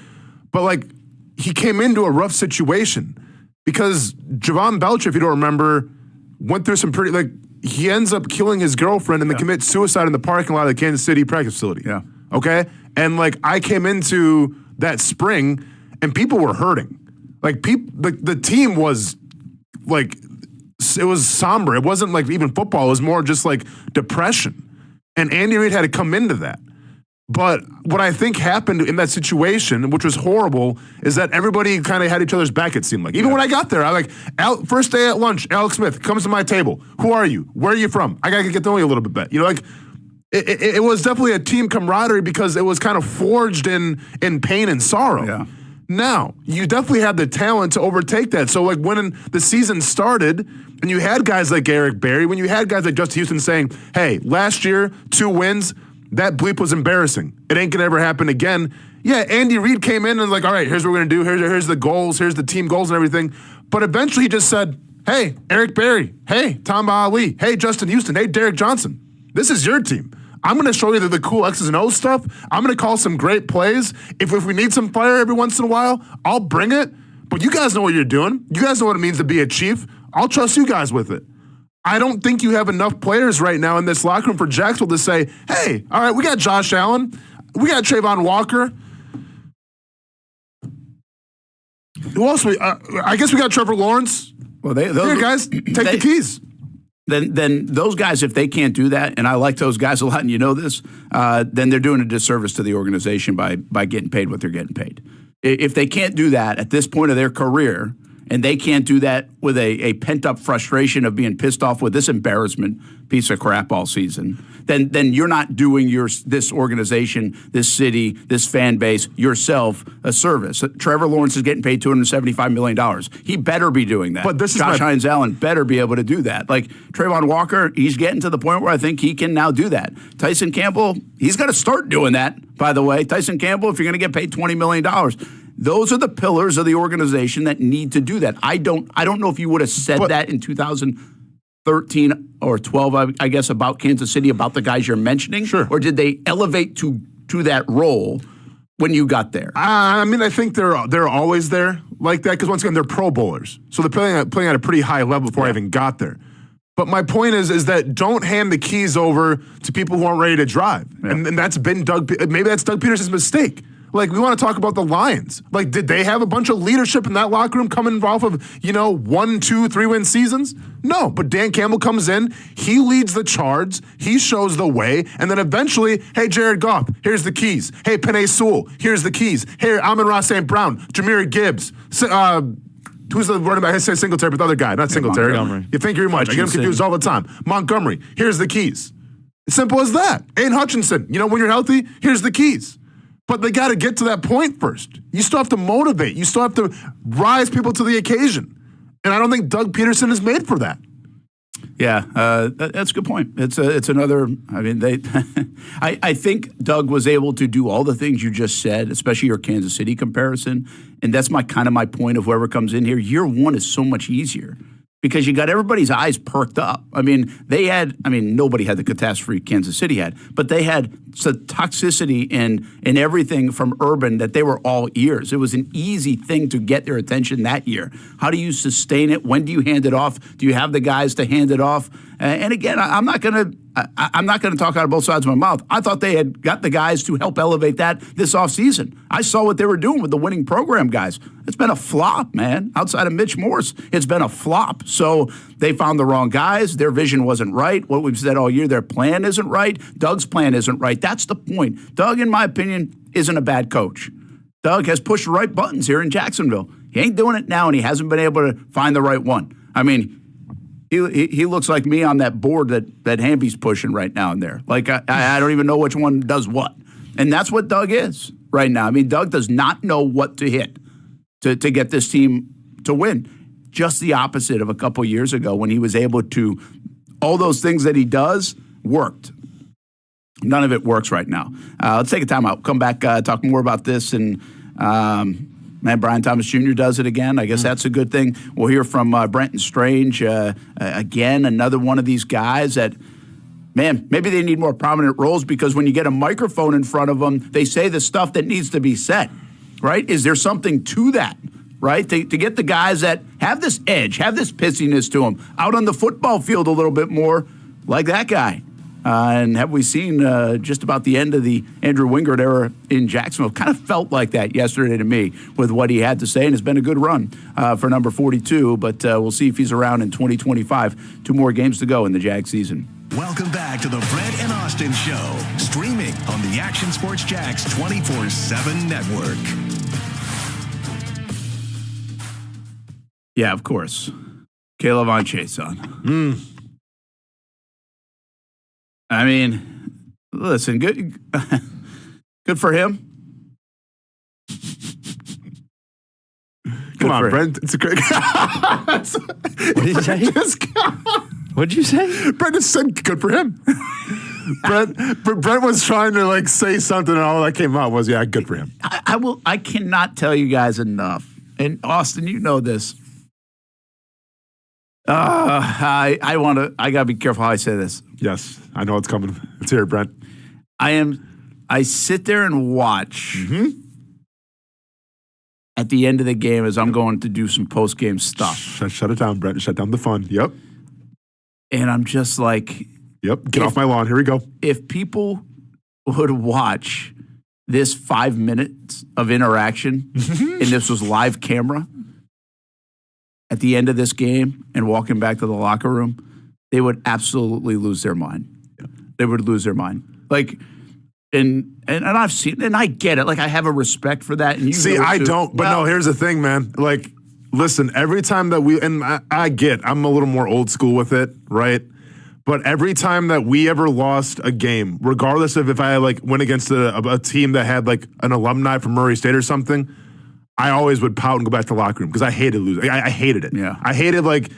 But, like, he came into a rough situation because Javon Belcher, if you don't remember, went through some pretty, like, he ends up killing his girlfriend and then commits suicide in the parking lot of the Kansas City practice facility. Yeah. Okay? And, like, I came into that spring and people were hurting. Like, the team was, like, it was somber. It wasn't, like, even football. It was more just, like, depression. And Andy Reid had to come into that. But what I think happened in that situation, which was horrible, is that everybody kind of had each other's back, it seemed like. Even when I got there, first day at lunch, Alex Smith comes to my table. Who are you? Where are you from? I got to get to know you a little bit better. It was definitely a team camaraderie because it was kind of forged in pain and sorrow. Yeah. Now, you definitely had the talent to overtake that. So, when the season started and you had guys like Eric Berry, when you had guys like Justin Houston saying, hey, last year, 2 wins, that bleep was embarrassing. It ain't going to ever happen again. Yeah, Andy Reid came in and all right, here's what we're going to do. Here's the goals. Here's the team goals and everything. But eventually he just said, hey, Eric Berry. Hey, Tom Ali. Hey, Justin Houston. Hey, Derek Johnson. This is your team. I'm going to show you the cool X's and O's stuff. I'm going to call some great plays. If we need some fire every once in a while, I'll bring it. But you guys know what you're doing. You guys know what it means to be a Chief. I'll trust you guys with it. I don't think you have enough players right now in this locker room for Jacksonville to say, hey, all right, we got Josh Allen. We got Trayvon Walker. Who else? I guess we got Trevor Lawrence. Well, here, guys, take the keys. Then those guys, if they can't do that, and I like those guys a lot, and you know this, then they're doing a disservice to the organization by getting paid what they're getting paid. If they can't do that at this point of their career, and they can't do that with a pent-up frustration of being pissed off with this embarrassment piece of crap all season, then you're not doing this organization, this city, this fan base, yourself a service. Trevor Lawrence is getting paid $275 million. He better be doing that. But Josh Hines Allen better be able to do that. Like Trayvon Walker, he's getting to the point where I think he can now do that. Tyson Campbell, he's got to start doing that, by the way. Tyson Campbell, if you're going to get paid $20 million, those are the pillars of the organization that need to do that. I don't know if you would have said that in 2013 or 12, I guess, about Kansas City, about the guys you're mentioning. Sure. Or did they elevate to that role when you got there? I mean, I think they're always there like that because, once again, they're Pro Bowlers. So they're playing at a pretty high level before I even got there. But my point is that don't hand the keys over to people who aren't ready to drive. Yeah. And that's been maybe that's Doug Peterson's mistake. We want to talk about the Lions. Did they have a bunch of leadership in that locker room coming off of, 1, 2, 3-win seasons? No, but Dan Campbell comes in, he leads the charge, he shows the way, and then eventually, hey, Jared Goff, here's the keys. Hey, Penei Sewell, here's the keys. Hey, Amon-Ra St. Brown, Jahmyr Gibbs, who's the running back? I say Singletary, but the other guy, not Singletary. Montgomery. You thank you very much. I get him confused all the time. Montgomery, here's the keys. It's simple as that. Aiden Hutchinson, when you're healthy, here's the keys. But they got to get to that point first. You still have to motivate. You still have to rise people to the occasion. And I don't think Doug Peterson is made for that. Yeah, that's a good point. It's another. I mean, I think Doug was able to do all the things you just said, especially your Kansas City comparison. And that's my point of whoever comes in here. Year one is so much easier because you got everybody's eyes perked up. I mean, nobody had the catastrophe Kansas City had, but they had the toxicity in everything from Urban that they were all ears. It was an easy thing to get their attention that year. How do you sustain it? When do you hand it off? Do you have the guys to hand it off? And again, I'm not gonna talk out of both sides of my mouth. I thought they had got the guys to help elevate that this offseason. I saw what they were doing with the winning program guys. It's been a flop, man. Outside of Mitch Morse, it's been a flop. So they found the wrong guys. Their vision wasn't right. What we've said all year, their plan isn't right. Doug's plan isn't right. That's the point. Doug, in my opinion, isn't a bad coach. Doug has pushed the right buttons here in Jacksonville. He ain't doing it now, and he hasn't been able to find the right one. I mean, he looks like me on that board that Hamby's pushing right now and there. I don't even know which one does what. And that's what Doug is right now. I mean, Doug does not know what to hit to get this team to win. Just the opposite of a couple years ago when he was able to, all those things that he does worked. None of it works right now. Let's take a time out. Come back, talk more about this. And, Brian Thomas Jr. does it again. I guess that's a good thing. We'll hear from Brenton Strange again, another one of these guys that, man, maybe they need more prominent roles because when you get a microphone in front of them, they say the stuff that needs to be said, right? Is there something to that, right? To get the guys that have this edge, have this pissiness to them, out on the football field a little bit more like that guy. And have we seen just about the end of the Andrew Wingard era in Jacksonville? Kind of felt like that yesterday to me with what he had to say, and it's been a good run for number 42, but we'll see if he's around in 2025. 2 more games to go in the Jag season. Welcome back to the Brent and Austin Show, streaming on the Action Sports Jax 24/7 network. Yeah, of course. Caleb on Chason. I mean, listen, good for him. Come on, Brent. It's a great. What did you say? What did you say? Brent just said good for him. Brent was trying to like say something, and all that came out was, yeah, good for him. I cannot tell you guys enough. And Austin, you know this. I gotta be careful how I say this. Yes, I know it's coming. Let's hear it, Brent. I sit there and watch at the end of the game as I'm going to do some post-game stuff. Shut it down, Brent. Shut down the fun. Yep. And I'm just like, yep. Get off my lawn. Here we go. If people would watch this 5 minutes of interaction, and this was live camera at the end of this game and walking back to the locker room, they would absolutely lose their mind. Yeah. They would lose their mind. Like, and I've seen, and I get it. Like, I have a respect for that. And you see, I don't. But no, here's the thing, man. Like, listen, every time that I'm a little more old school with it, right? But every time that we ever lost a game, regardless of if I like went against a team that had like an alumni from Murray State or something, I always would pout and go back to the locker room because I hated losing. I hated it. Yeah. I hated like,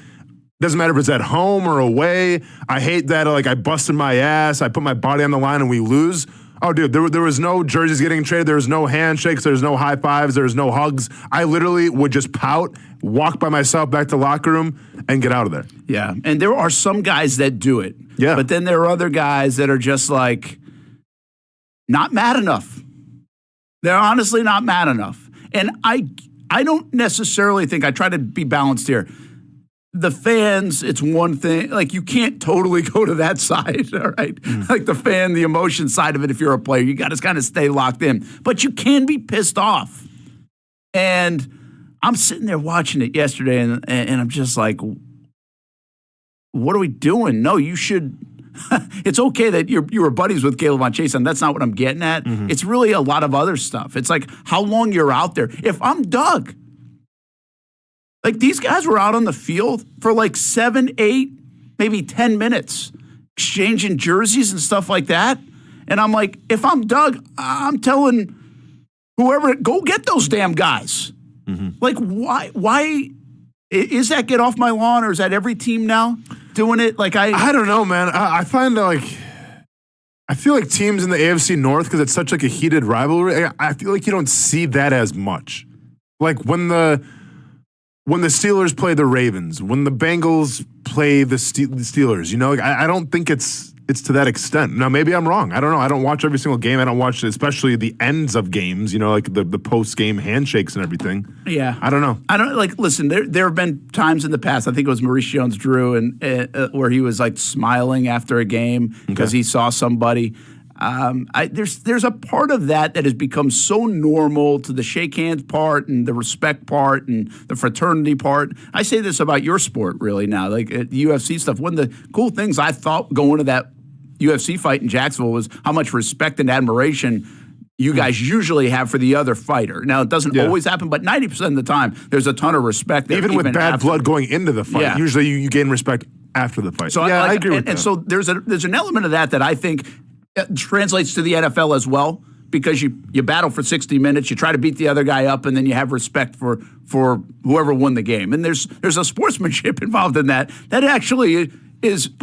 doesn't matter if it's at home or away. I hate that like I busted my ass, I put my body on the line and we lose. Oh, dude, there was no jerseys getting traded. There was no handshakes. There was no high fives. There was no hugs. I literally would just pout, walk by myself back to the locker room, and get out of there. Yeah, and there are some guys that do it. Yeah. But then there are other guys that are just like, not mad enough. They're honestly not mad enough. And I don't necessarily think, I try to be balanced here. The fans, it's one thing. Like, you can't totally go to that side, all right? Like the fan, the emotion side of it, if you're a player, you got to kind of stay locked in. But you can be pissed off. And I'm sitting there watching it yesterday, and I'm just like, what are we doing? No, you should. It's okay that you were buddies with Caleb on Chase, and that's not what I'm getting at. Mm-hmm. It's really a lot of other stuff. It's like how long you're out there. If I'm Doug, like, these guys were out on the field for like 7, 8, maybe 10 minutes, exchanging jerseys and stuff like that. And I'm like, if I'm Doug, I'm telling whoever, go get those damn guys. Mm-hmm. Like, why is that get off my lawn, or is that every team now doing it? Like, I don't know, man. I find that, like, I feel like teams in the AFC North, because it's such like a heated rivalry, I feel like you don't see that as much. Like when the Steelers play the Ravens, when the Bengals play the Steelers, you know, like, I don't think it's to that extent. Now, maybe I'm wrong. I don't know. I don't watch every single game. I don't watch especially the ends of games, you know, like the post-game handshakes and everything. Yeah. I don't know. Listen, there have been times in the past, I think it was Maurice Jones-Drew, and where he was like smiling after a game because he saw somebody. There's a part of that has become so normal to the shake hands part and the respect part and the fraternity part. I say this about your sport really now, like UFC stuff. One of the cool things I thought going to that UFC fight in Jacksonville was how much respect and admiration you guys usually have for the other fighter. Now, it doesn't always happen, but 90% of the time, there's a ton of respect there. Even with bad blood going into the fight, usually you gain respect after the fight. So I agree with that. And so there's an element of that I think translates to the NFL as well, because you battle for 60 minutes, you try to beat the other guy up, and then you have respect for whoever won the game. And there's a sportsmanship involved in that actually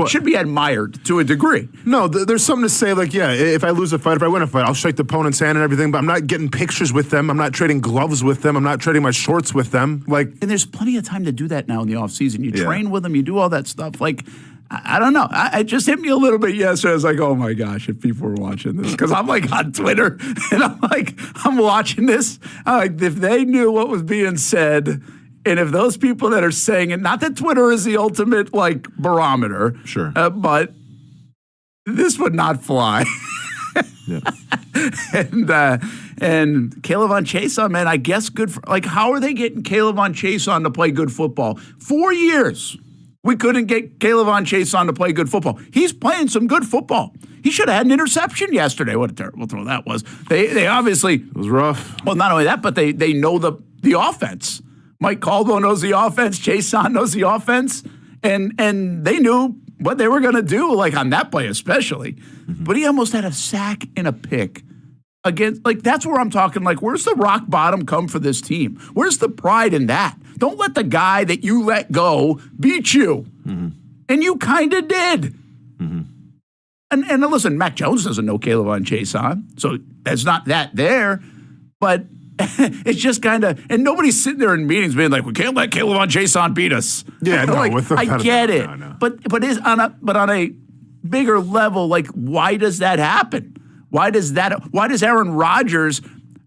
should be admired to a degree. No, there's something to say, like, yeah, if I lose a fight, if I win a fight, I'll shake the opponent's hand and everything, but I'm not getting pictures with them. I'm not trading gloves with them. I'm not trading my shorts with them. Like, and there's plenty of time to do that now in the offseason. You train with them, you do all that stuff. Like, I don't know. It just hit me a little bit yesterday. I was like, oh my gosh, if people were watching this. Because I'm like on Twitter, and I'm watching this. I'm like, if they knew what was being said, and if those people that are saying it, not that Twitter is the ultimate like barometer, sure, but this would not fly. And Caleb on Chase on, man, I guess good for, like, how are they getting Caleb on Chase on to play good football? 4 years. We couldn't get Caleb Chase on to play good football. He's playing some good football. He should have had an interception yesterday. What a terrible throw that was. They obviously It was rough. Well, not only that, but they know the offense. Mike Caldwell knows the offense. Jason knows the offense, and they knew what they were going to do, like on that play especially. Mm-hmm. But he almost had a sack and a pick against. Like that's where I'm talking. Like, where's the rock bottom come for this team? Where's the pride in that? Don't let the guy that you let go beat you, and you kind of did. And listen, Mac Jones doesn't know Caleb Jason, so there's not that there, but. It's just kind of, and nobody's sitting there in meetings being like, we can't let Caleb Jason beat us. Yeah, no, like, I get it, no. but on a bigger level, like, why does that happen? Why does Aaron Rodgers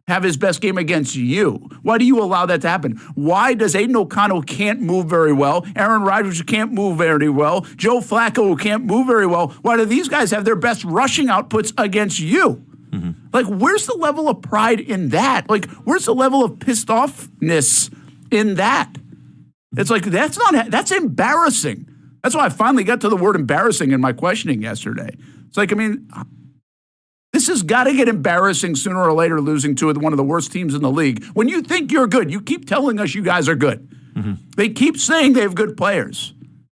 have his best game against you? Why do you allow that to happen? Why does Aiden O'Connell can't move very well? Aaron Rodgers can't move very well. Joe Flacco can't move very well. Why do these guys have their best rushing outputs against you? Like, where's the level of pride in that? Like, where's the level of pissed offness in that? It's like, that's embarrassing. That's why I finally got to the word embarrassing in my questioning yesterday. It's like, I mean, this has got to get embarrassing sooner or later, losing to one of the worst teams in the league. When you think you're good, you keep telling us you guys are good. They keep saying they have good players.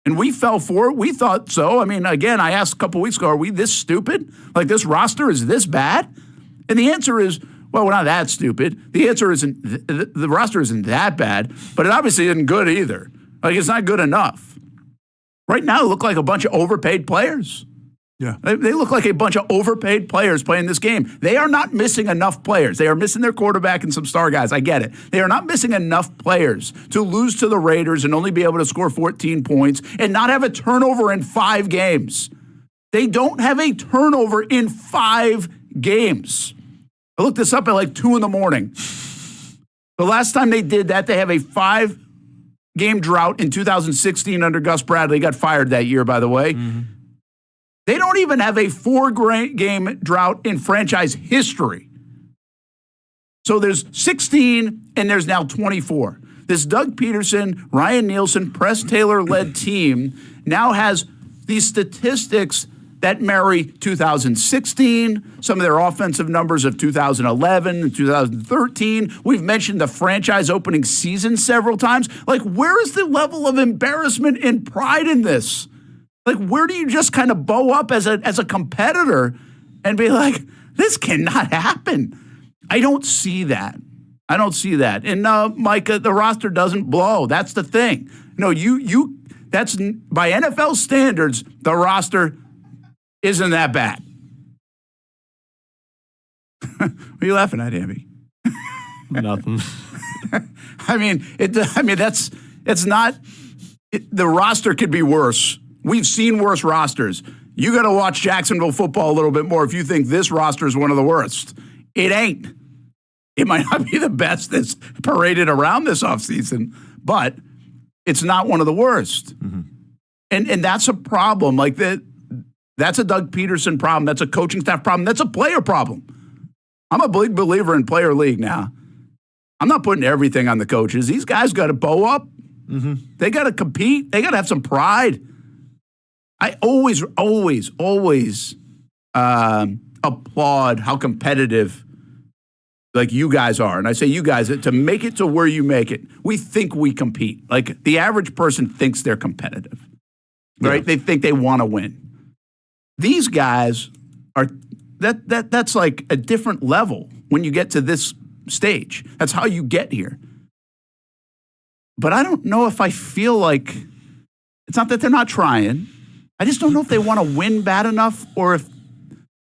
And we fell for it. We thought so. I mean, again, I asked a couple weeks ago, are we this stupid? Like, this roster is this bad? And the answer is, well, we're not that stupid. The answer isn't, the roster isn't that bad, but it obviously isn't good either. Like, it's not good enough. Right now, it look like a bunch of overpaid players. Yeah. They look like a bunch of overpaid players playing this game. They are not missing enough players. They are missing their quarterback and some star guys. I get it. They are not missing enough players to lose to the Raiders and only be able to score 14 points and not have a turnover in 5 games. They don't have a turnover in 5 games. I looked this up at like 2 a.m. The last time they did that, they have a 5-game drought in 2016 under Gus Bradley. He got fired that year, by the way. They don't even have a 4-game drought in franchise history. So there's 16 and there's now 24. This Doug Peterson, Ryan Nielsen, Press Taylor-led team now has these statistics that marry 2016, some of their offensive numbers of 2011 and 2013. We've mentioned the franchise opening season several times. Like, where is the level of embarrassment and pride in this? Like, where do you just kind of bow up as a competitor and be like, this cannot happen? I don't see that. And Mike, the roster doesn't blow. That's the thing. No, that's by NFL standards, the roster isn't that bad. What are you laughing at, Hammy? Nothing. It's not. The roster could be worse. We've seen worse rosters. You got to watch Jacksonville football a little bit more if you think this roster is one of the worst. It ain't. It might not be the best that's paraded around this offseason, but it's not one of the worst. And that's a problem. Like that's a Doug Peterson problem. That's a coaching staff problem. That's a player problem. I'm a big believer in player league now. I'm not putting everything on the coaches. These guys got to bow up. They got to compete. They got to have some pride. I always applaud how competitive like you guys are. And I say you guys, to make it to where you make it, we think we compete. Like the average person thinks they're competitive, right? Yeah. They think they want to win. These guys are, that's like a different level when you get to this stage. That's how you get here. But I don't know if I feel like, it's not that they're not trying. I just don't know if they want to win bad enough or if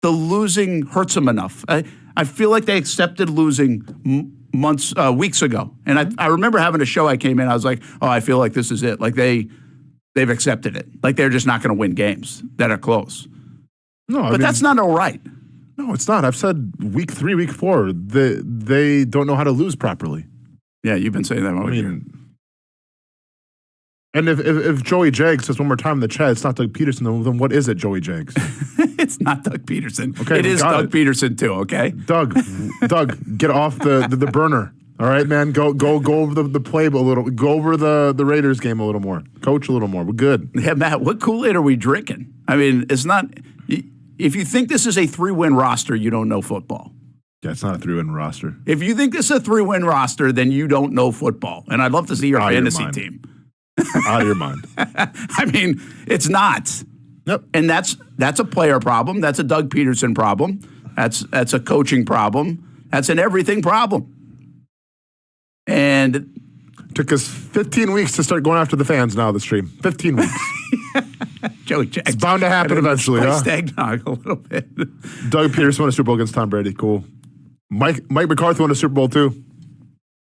the losing hurts them enough. I feel like they accepted losing weeks ago. And I remember having a show I came in, I was like, oh, I feel like this is it. Like they've accepted it. Like they're just not going to win games that are close. But that's not all right. No, it's not. I've said week 3, week 4, they don't know how to lose properly. Yeah, you've been saying that all year. And if Joey Jags says one more time in the chat, it's not Doug Peterson, then what is it, Joey Jags? It's not Doug Peterson. Okay, it is Doug Peterson too, okay? Doug, get off the burner. All right, man. Go over the play a little. Go over the Raiders game a little more. Coach a little more. We're good. Yeah, Matt, what Kool-Aid are we drinking? I mean, it's not. If you think this is a 3-win roster, you don't know football. Yeah, it's not a 3-win roster. If you think this is a 3-win roster, then you don't know football. And I'd love to see your fantasy team. Out of your mind. I mean, it's not. Yep. And that's a player problem. That's a Doug Peterson problem. That's a coaching problem. That's an everything problem. And took us 15 weeks to start going after the fans now, the stream. 15 weeks. Joey Jackson. It's bound to happen eventually, huh? Eggnog a little bit. Doug Peterson won a Super Bowl against Tom Brady. Cool. Mike McCarthy won a Super Bowl too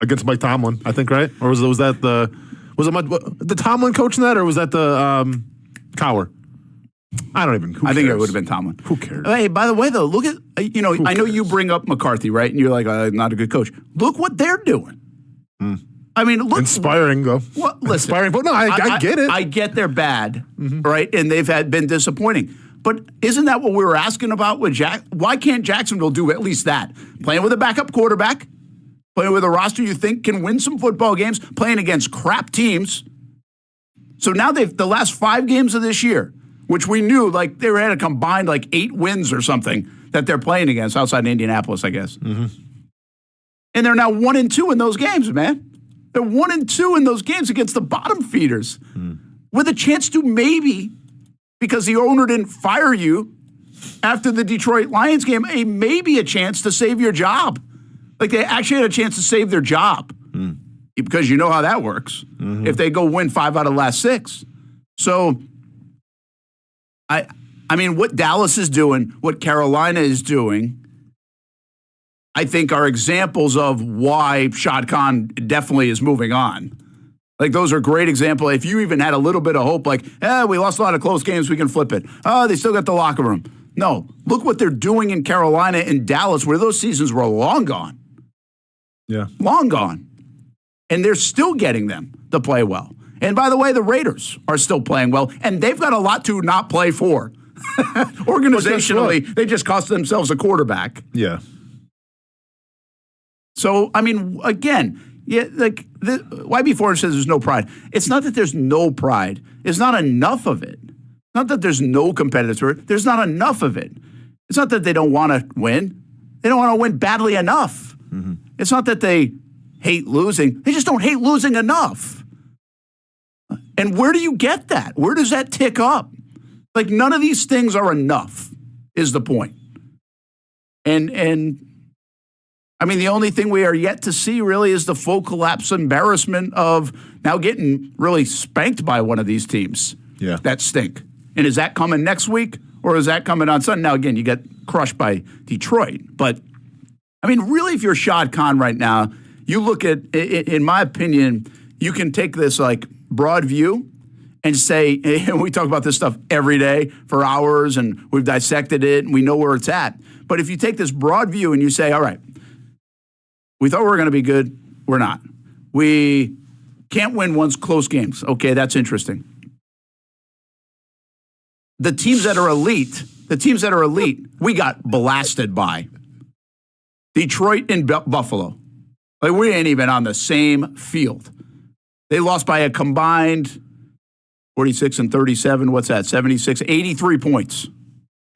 against Mike Tomlin, I think, right? Or was it the Tomlin coaching that, or was that the Cowher? I don't even. I think it would have been Tomlin. Who cares? Hey, by the way, though, look at I know you bring up McCarthy, right? And you're like, not a good coach. Look what they're doing. I mean, look. Inspiring, though. Well, listen, inspiring, but no, I get it. I get they're bad, right? And they've been disappointing. But isn't that what we were asking about with Jack? Why can't Jacksonville do at least that? Playing with a backup quarterback, playing with a roster you think can win some football games, playing against crap teams. So now the last 5 games of this year, which we knew like they had a combined like 8 wins or something that they're playing against outside Indianapolis, I guess. Mm-hmm. And they're now 1-2 in those games, man. They're 1-2 in those games against the bottom feeders with a chance to maybe, because the owner didn't fire you after the Detroit Lions game, maybe a chance to save your job. Like they actually had a chance to save their job because you know how that works if they go win 5 out of the last 6. So, I mean, what Dallas is doing, what Carolina is doing, I think are examples of why Shad Khan definitely is moving on. Like, those are great examples. If you even had a little bit of hope, like, we lost a lot of close games, we can flip it. Oh, they still got the locker room. No, look what they're doing in Carolina and Dallas, where those seasons were long gone. Yeah. Long gone. And they're still getting them to play well. And by the way, the Raiders are still playing well, and they've got a lot to not play for. Organizationally, they just cost themselves a quarterback. Yeah. So, I mean, again, yeah, like YB4 says there's no pride. It's not that there's no pride. It's not enough of it. Not that there's no competitive spirit. There's not enough of it. It's not that they don't want to win. They don't want to win badly enough. Mm-hmm. It's not that they hate losing. They just don't hate losing enough. And where do you get that? Where does that tick up? Like, none of these things are enough, is the point. And I mean, the only thing we are yet to see really is the full collapse embarrassment of now getting really spanked by one of these teams that stink. And is that coming next week, or is that coming on Sunday? Now, again, you get crushed by Detroit. But, I mean, really, if you're Shad Khan right now, you look at, in my opinion, you can take this, like, broad view and say, and we talk about this stuff every day for hours, and we've dissected it, and we know where it's at. But if you take this broad view and you say, all right, we thought we were going to be good. We're not. We can't win one's close games. Okay, that's interesting. The teams that are elite, we got blasted by. Detroit and Buffalo. Like, we ain't even on the same field. They lost by a combined 46 and 37. What's that? 76, 83 points.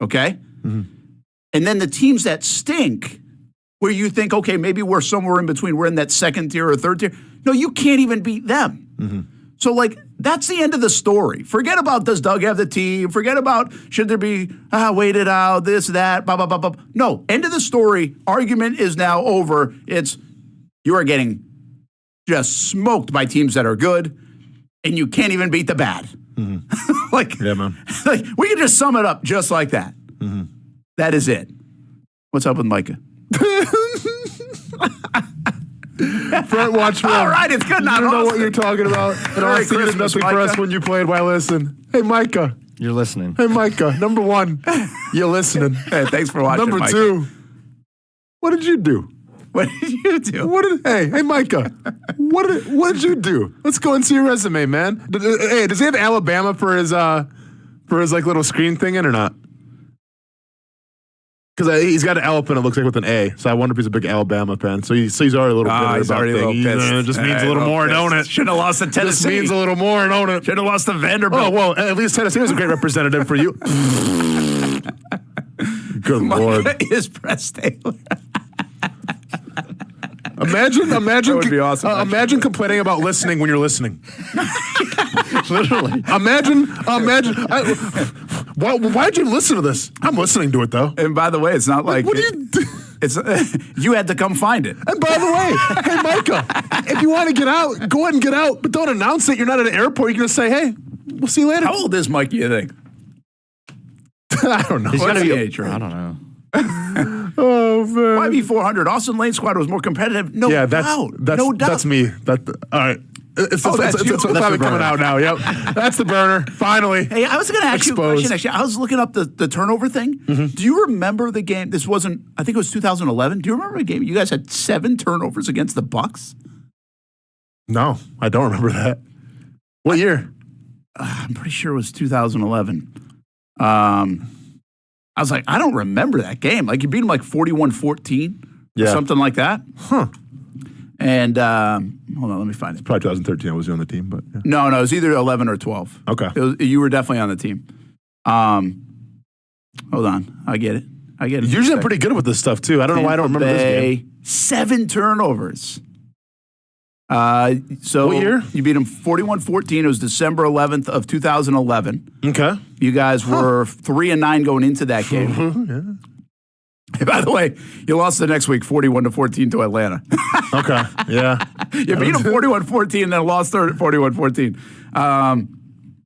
Okay? Mm-hmm. And then the teams that stink, where you think, okay, maybe we're somewhere in between. We're in that second tier or third tier. No, you can't even beat them. Mm-hmm. So, like, that's the end of the story. Forget about, does Doug have the team? Forget about, should there be, wait it out, this, that, blah, blah, blah, blah. No, end of the story. Argument is now over. It's, you are getting just smoked by teams that are good, and you can't even beat the bad. Mm-hmm. Yeah, man. Like, we can just sum it up just like that. Mm-hmm. That is it. What's up with Micah? Front watch film. All right, it's good. I don't know what you're talking about. And honestly, you did nothing for us when you played. Why listen? Hey, Micah. You're listening. Hey, Micah. Number 1, you're listening. Hey, thanks for watching. Number Micah. 2, what did you do? What did you do? Hey, Micah. What did you do? Let's go and see your resume, man. Hey, does he have Alabama for his like little screen thing in or not? Because he's got an L up and it looks like with an A. So I wonder if he's a big Alabama fan. So he's already a little bitter he's about already a little things. pissed. It just means a little more, don't it? Should have lost to Just Tennessee. means a little more, don't it? Should have lost to Vanderbilt. Oh, well, at least Tennessee was a great representative for you. Good Lord. Is Press Taylor. Imagine That would be awesome, actually. imagine complaining about listening when you're listening. Literally. Imagine. Why'd you listen to this? I'm listening to it, though. And by the way, it's not like What do you do? it's you had to come find it. And by the way, hey, Micah, if you want to get out, go ahead and get out. But don't announce it. You're not at an airport. You're going to say, hey, we'll see you later. How old is Mike, you think? I don't know. He's got to What's be. the age range? I don't know. Oh, man. YB400. Austin Lane squad was more competitive. No Yeah, doubt. No doubt. that's me. All right. It's that's you. finally That's the coming burner. out now. Yep. That's the burner. Finally. Hey, I was going to ask you a Exposed. question, actually. I was looking up the turnover thing. Do you remember the game? This wasn't, I think it was 2011. Do you remember the game? You guys had 7 turnovers against the Bucks? No, I don't remember that. What year? I'm pretty sure it was 2011. I was like, I don't remember that game. Like, you beat them like 41-14 or Yeah. something like that. Huh. And hold on, let me find it. Probably 2013. I was on the team, but yeah. No, it was either 11 or 12. Okay. You were definitely on the team. Hold on. I get it. Usually I'm pretty good with this stuff, too. I don't know why I don't remember this game. 7 turnovers. So What year? You beat them 41-14. It was December 11th of 2011. Okay. You guys were 3-9 going into that game. And by the way, you lost the next week 41-14 to Atlanta. Okay. Yeah. You beat them 41-14 and then lost 41-14.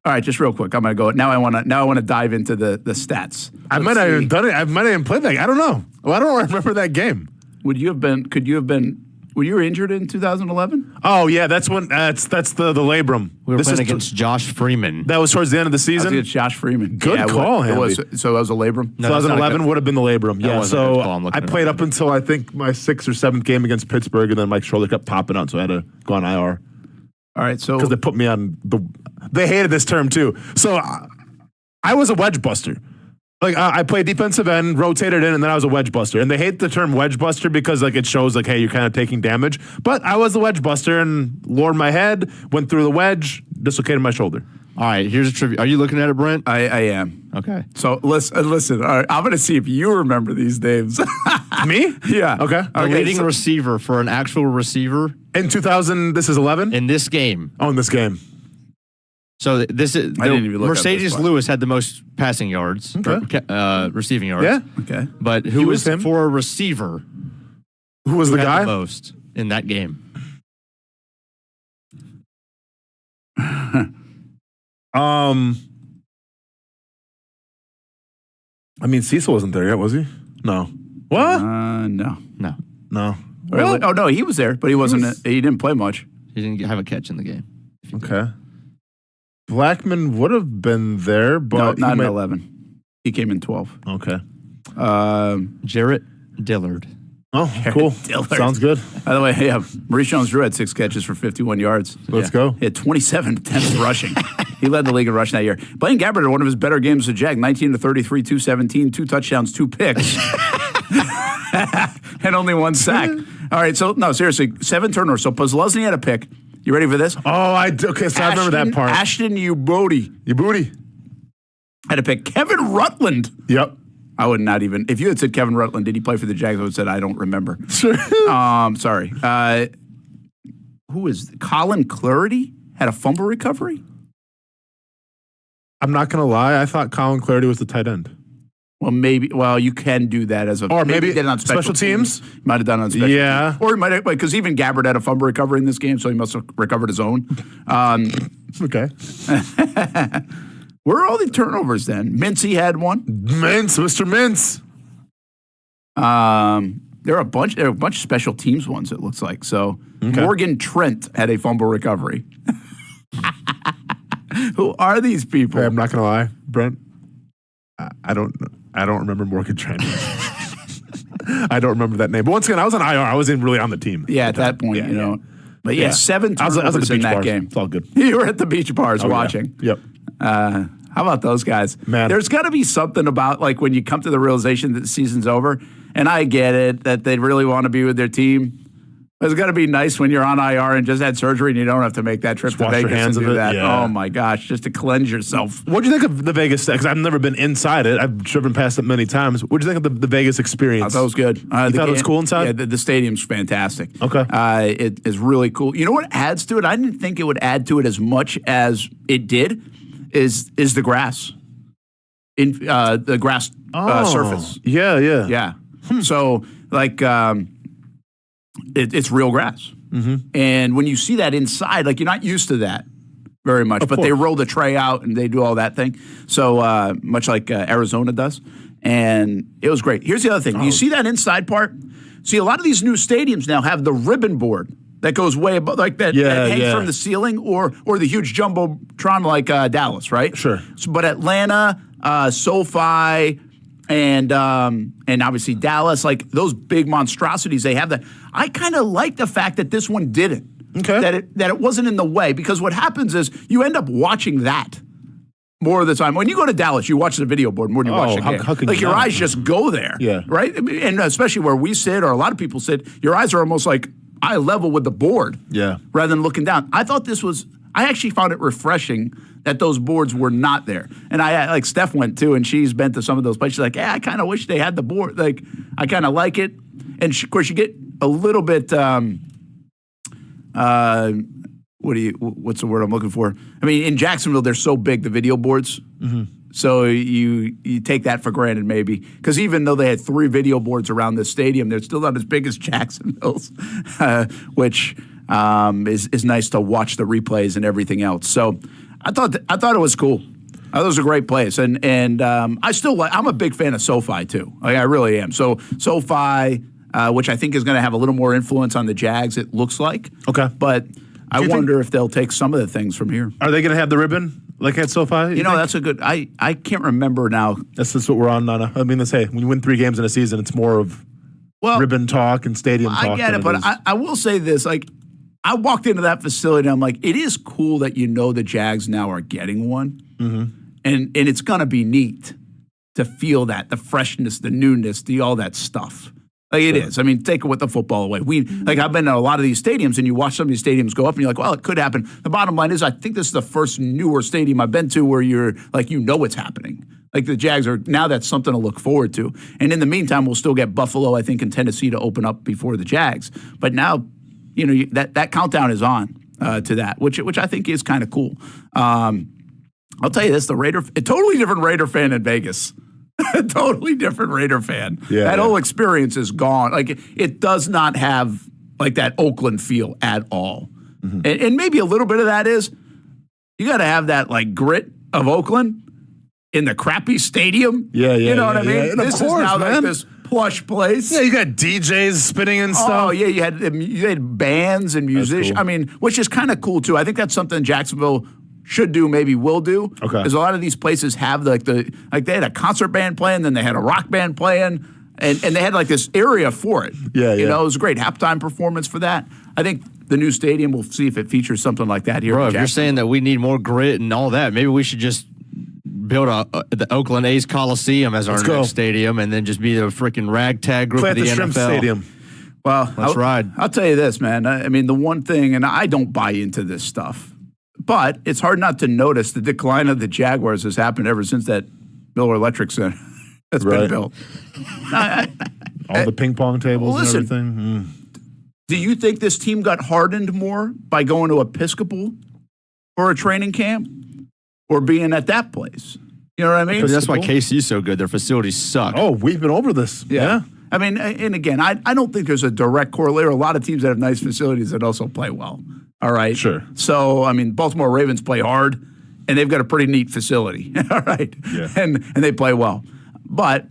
All right, just real quick. I'm gonna go. Now I want to dive into the stats. I might not have done it. I might not even played that. I don't know. Well, I don't remember that game. Would you have been? Could you have been? Were you injured in 2011? Oh yeah, that's when that's the labrum. We were This playing is against Josh Freeman. That was towards the end of the I season. think it's Josh Freeman. Good call, it was. Hamby. So that was a labrum. No, that's not 2011 good. would have been the labrum. Yeah, wasn't a good so call. I'm looking I it played up. up until I think my 6th or 7th game against Pittsburgh, and then Mike's shoulder kept popping out, so I had to go on IR All right, so because they put me on the. They hated this term too. So I was a wedge buster. Like I played defensive end, rotated in, and then I was a wedge buster. And they hate the term wedge buster because like it shows like, hey, you're kind of taking damage. But I was the wedge buster and lowered my head, went through the wedge, dislocated my shoulder. All right, here's a trivia. Are you looking at it, Brent? I am. Okay. So listen. All right, I'm going to see if you remember these names. Me? Yeah. Okay. The leading receiver for an actual receiver In 2000, this is 11? in this game. Oh, in this game. So this is I didn't even look up this Mercedes one. Lewis had the most passing yards, Okay. receiving yards. Yeah. Okay. But who He was was him? for a receiver? Who was Who the had guy? the most in that game? I mean, Cecil wasn't there yet, was he? No. What? No. No, No. Really? Oh no, he was there, but he wasn't. He didn't play much. he didn't have a catch in the game. Okay. Blackman would have been there, but No, he not in might- 11. He came in 12. Okay. Jarrett Dillard. Oh, cool. Dillard. Sounds good. By the way, yeah, Maurice Jones-Drew had 6 catches for 51 yards. Let's go. He had 27 attempts rushing. He led the league in rushing that year. Blaine Gabbert had one of his better games as a Jag, 19-33, 217, 2 touchdowns, 2 picks. And only 1 sack. All right, so, no, seriously, 7 turnovers. So Pozlosny had a pick. You ready for this? Okay, so I remember that part. Ashton Ubodi Your booty. had a pick. Kevin Rutland. Yep. I would not even, if you had said Kevin Rutland, did he play for the Jags? I would have said, I don't remember. Sure. Sorry. Who is Colin Clarity had a fumble recovery? I'm not going to lie. I thought Colin Clarity was the tight end. Well, maybe. Well, you can do that as a. Or maybe he did it on special teams. Might have done it on special Yeah. teams. Or he might have, because even Gabbard had a fumble recovery in this game, so he must have recovered his own. Okay. Where are all the turnovers then? Mincy had one. Mintz, Mr. Mintz. There are a bunch of special teams ones, it looks like. So Morgan Trent had a fumble recovery. Who are these people? Hey, I'm not going to lie, Brent. I don't remember Morgan Trent. I don't remember that name. But once again, I was on IR. I wasn't really on the team. Yeah, at that point, you know. But yeah, 7 I was turnovers at the in beach that bars. game. It's all good. You were at the beach bars Oh, yeah. watching. Yep. How How about those guys? Man. There's got to be something about like when you come to the realization that the season's over, and I get it that they really want to be with their team. It's got to be nice when you're on IR and just had surgery and you don't have to make that trip to wash your Vegas hands and of do it, that. yeah. Oh my gosh, just to cleanse yourself. What'd you think of the Vegas? Because I've never been inside it. I've driven past it many times. What'd you think of the Vegas experience? I thought it was good. You thought it was cool inside? Yeah, the stadium's fantastic. Okay. It is really cool. You know what adds to it? I didn't think it would add to it as much as it did. Is the grass? In the grass surface. Yeah. Yeah. So like it's real grass. Mm-hmm. And when you see that inside, like you're not used to that very much, but they roll the tray out and they do all that thing. So much like Arizona does. And it was great. Here's the other thing. You see that inside part? See, a lot of these new stadiums now have the ribbon board that goes way above, like that hangs from the ceiling, or the huge jumbotron like Dallas, right? Sure. So, but Atlanta, SoFi, and obviously Dallas, like those big monstrosities, they have that. I kind of like the fact that this one didn't. Okay. That it wasn't in the way, because what happens is you end up watching that more of the time. When you go to Dallas, you watch the video board more than you watch the game. how can like you your not? eyes just go there. Yeah. Right? And especially where we sit, or a lot of people sit, your eyes are almost like eye level with the board. Yeah. Rather than looking down. I actually found it refreshing that those boards were not there. And I like Steph went too, and she's been to some of those places. She's like, I kind of wish they had the board. Like, I kind of like it. And of course, you get a little bit. What's the word I'm looking for? I mean, in Jacksonville, they're so big, the video boards. Mm-hmm. So you take that for granted, maybe, because even though they had 3 video boards around this stadium, they're still not as big as Jacksonville's, which is nice to watch the replays and everything else. So I thought it was cool. I thought it was a great place, and I still I'm a big fan of SoFi too. Like, I really am. So SoFi, which I think is going to have a little more influence on the Jags, it looks like. Okay, but I wonder if they'll take some of the things from here. Are they going to have the ribbon like at SoFi? You know, that's a good. I can't remember now. That's just what we're on, Nana. I mean, when you win 3 games in a season, it's more of ribbon talk and stadium talk. I get it, but I will say this: like, I walked into that facility, and I'm like, it is cool that the Jags now are getting one, and it's gonna be neat to feel that, the freshness, the newness, all that stuff. Like, it is. I mean, take it with the football away. I've been to a lot of these stadiums, and you watch some of these stadiums go up, and you're like, well, it could happen. The bottom line is, I think this is the first newer stadium I've been to where you're like, it's happening. Like, the Jags now that's something to look forward to. And in the meantime, we'll still get Buffalo, I think, and Tennessee to open up before the Jags. But now, that countdown is on to that, which I think is kind of cool. I'll tell you this, a totally different Raider fan in Vegas. A totally different Raider fan. Yeah, that whole experience is gone. Like, it does not have like that Oakland feel at all. Mm-hmm. And maybe a little bit of that is you got to have that like grit of Oakland in the crappy stadium. Yeah. You know what I mean? Yeah. And this of course, is now man. like this plush place. Yeah, you got DJs spinning and stuff. Oh yeah, you had bands and musicians. Cool. I mean, which is kind of cool too. I think that's something Jacksonville should do, maybe will do. Okay. Because a lot of these places have they had a concert band playing, then they had a rock band playing, and they had like this area for it. Yeah. You know, it was a great halftime performance for that. I think the new stadium, we'll see if it features something like that here. Bro, in if you're saying that we need more grit and all that, maybe we should just build the Oakland A's Coliseum as our next stadium, and then just be the freaking ragtag group Play of at the the Shrimp NFL. Stadium. Well, let's ride. I'll tell you this, man. I mean, the one thing, and I don't buy into this stuff, but it's hard not to notice the decline of the Jaguars has happened ever since that Miller Electric Center has been built. All the ping pong tables and everything. Do you think this team got hardened more by going to Episcopal for a training camp or being at that place? You know what I mean? That's why KC's so good. Their facilities suck. Oh, we've been over this. Yeah. I mean, and again, I don't think there's a direct correlation. A lot of teams that have nice facilities that also play well. All right. Sure. So, I mean, Baltimore Ravens play hard, and they've got a pretty neat facility. All right. Yeah. And they play well. But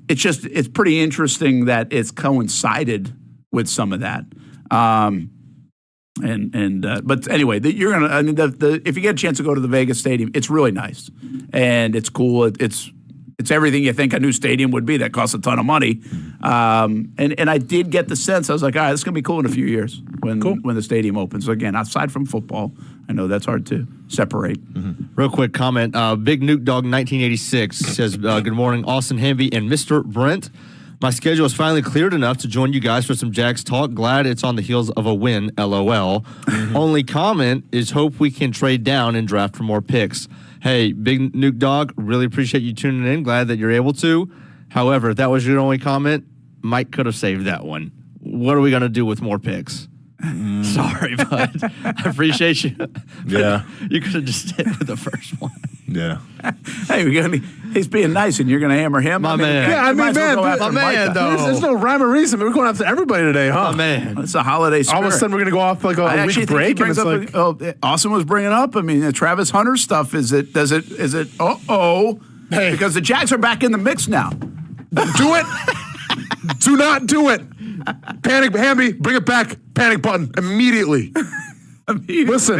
it's pretty interesting that it's coincided with some of that. But anyway, you're gonna. I mean, if you get a chance to go to the Vegas Stadium, it's really nice, and it's cool. It's It's everything you think a new stadium would be that costs a ton of money. And I did get the sense, I was like, all right, this is going to be cool in a few years when the stadium opens. So again, aside from football, I know that's hard to separate. Real quick comment. Big Nuke Dog 1986 says, good morning, Austin Hamby and Mr. Brent. My schedule is finally cleared enough to join you guys for some Jags talk. Glad it's on the heels of a win, LOL. Only comment is hope we can trade down and draft for more picks. Hey, Big Nuke Dog, really appreciate you tuning in. Glad that you're able to. However, if that was your only comment, Mike could have saved that one. What are we going to do with more picks? Sorry, bud. I appreciate you. Yeah. You could have just hit with the first one. Yeah. Hey, he's being nice, and you're going to hammer him? My man. Yeah, I mean, man, there's no rhyme or reason. We're going after everybody today, huh? My man. It's a holiday spirit. All of a sudden, we're going to go off like a week break, and it's like... Austin was bringing up, I mean, the Travis Hunter stuff, is it, Hey. because the Jags are back in the mix now. Do it. Do not do it. Panic, Hamby, bring it back. Panic button immediately. Listen,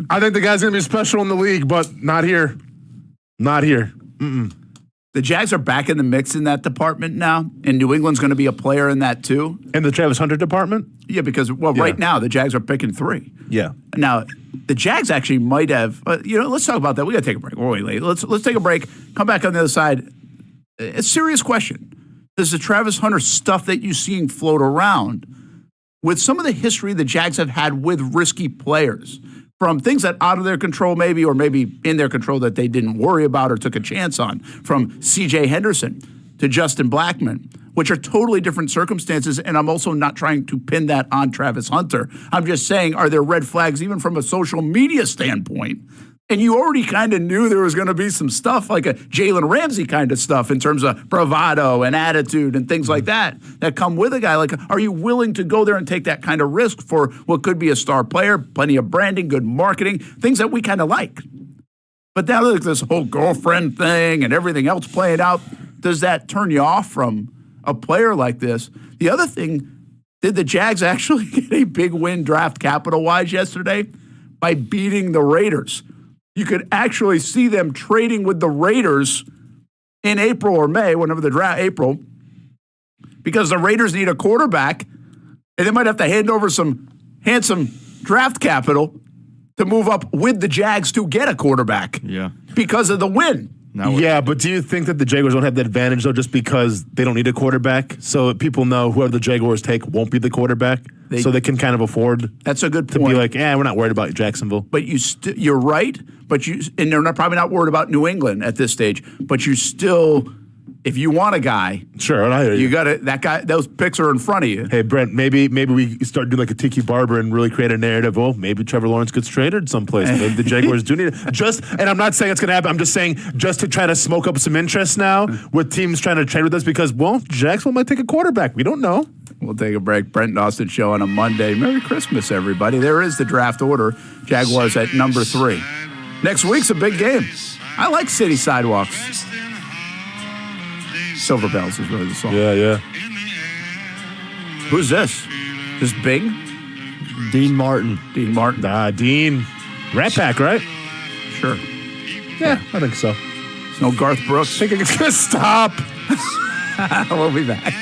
I think the guy's going to be special in the league, but not here. Not here. The Jags are back in the mix in that department now, and New England's going to be a player in that too. In the Travis Hunter department? Yeah, because, right now, the Jags are picking 3. Yeah. Now, the Jags actually might have, let's talk about that. We got to take a break. We're way late. Let's take a break, come back on the other side. A serious question. Does the Travis Hunter stuff that you're seeing float around, with some of the history the Jags have had with risky players, from things that out of their control maybe, or maybe in their control that they didn't worry about or took a chance on, from C.J. Henderson to Justin Blackmon, which are totally different circumstances, and I'm also not trying to pin that on Travis Hunter. I'm just saying, are there red flags even from a social media standpoint? And you already kind of knew there was going to be some stuff like a Jalen Ramsey kind of stuff in terms of bravado and attitude and things like that come with a guy. Like, are you willing to go there and take that kind of risk for what could be a star player, plenty of branding, good marketing, things that we kind of like? But now look, this whole girlfriend thing and everything else playing out, does that turn you off from a player like this? The other thing, did the Jags actually get a big win draft capital-wise yesterday by beating the Raiders? You could actually see them trading with the Raiders in April or May, whenever the draft, April, because the Raiders need a quarterback, and they might have to hand over some handsome draft capital to move up with the Jags to get a quarterback. Yeah. Because of the win. Yeah, but do you think that the Jaguars don't have that advantage, though, just because they don't need a quarterback? So people know whoever the Jaguars take won't be the quarterback, so they can kind of afford that's a good to point. be like, we're not worried about Jacksonville. But you're right, and they're probably not worried about New England at this stage, but you still, if you want a guy, sure, I hear you. You got it. That guy, those picks are in front of you. Hey, Brent, maybe we start doing like a Tiki Barber and really create a narrative. Well, maybe Trevor Lawrence gets traded someplace. Maybe the Jaguars do need it. And I'm not saying it's going to happen. I'm just saying just to try to smoke up some interest now with teams trying to trade with us because, Jacksonville might take a quarterback. We don't know. We'll take a break. Brent Austen Show on a Monday. Merry Christmas, everybody. There is the draft order. Jaguars at number 3. Next week's a big game. I like City Sidewalks. Silver Bells is really the song. Yeah. Who's this? This Bing? Dean Martin. Dean Martin. Dean. Rat Pack, right? Sure. Yeah, I think so. There's no Garth Brooks. I think it's going to stop. We'll be back.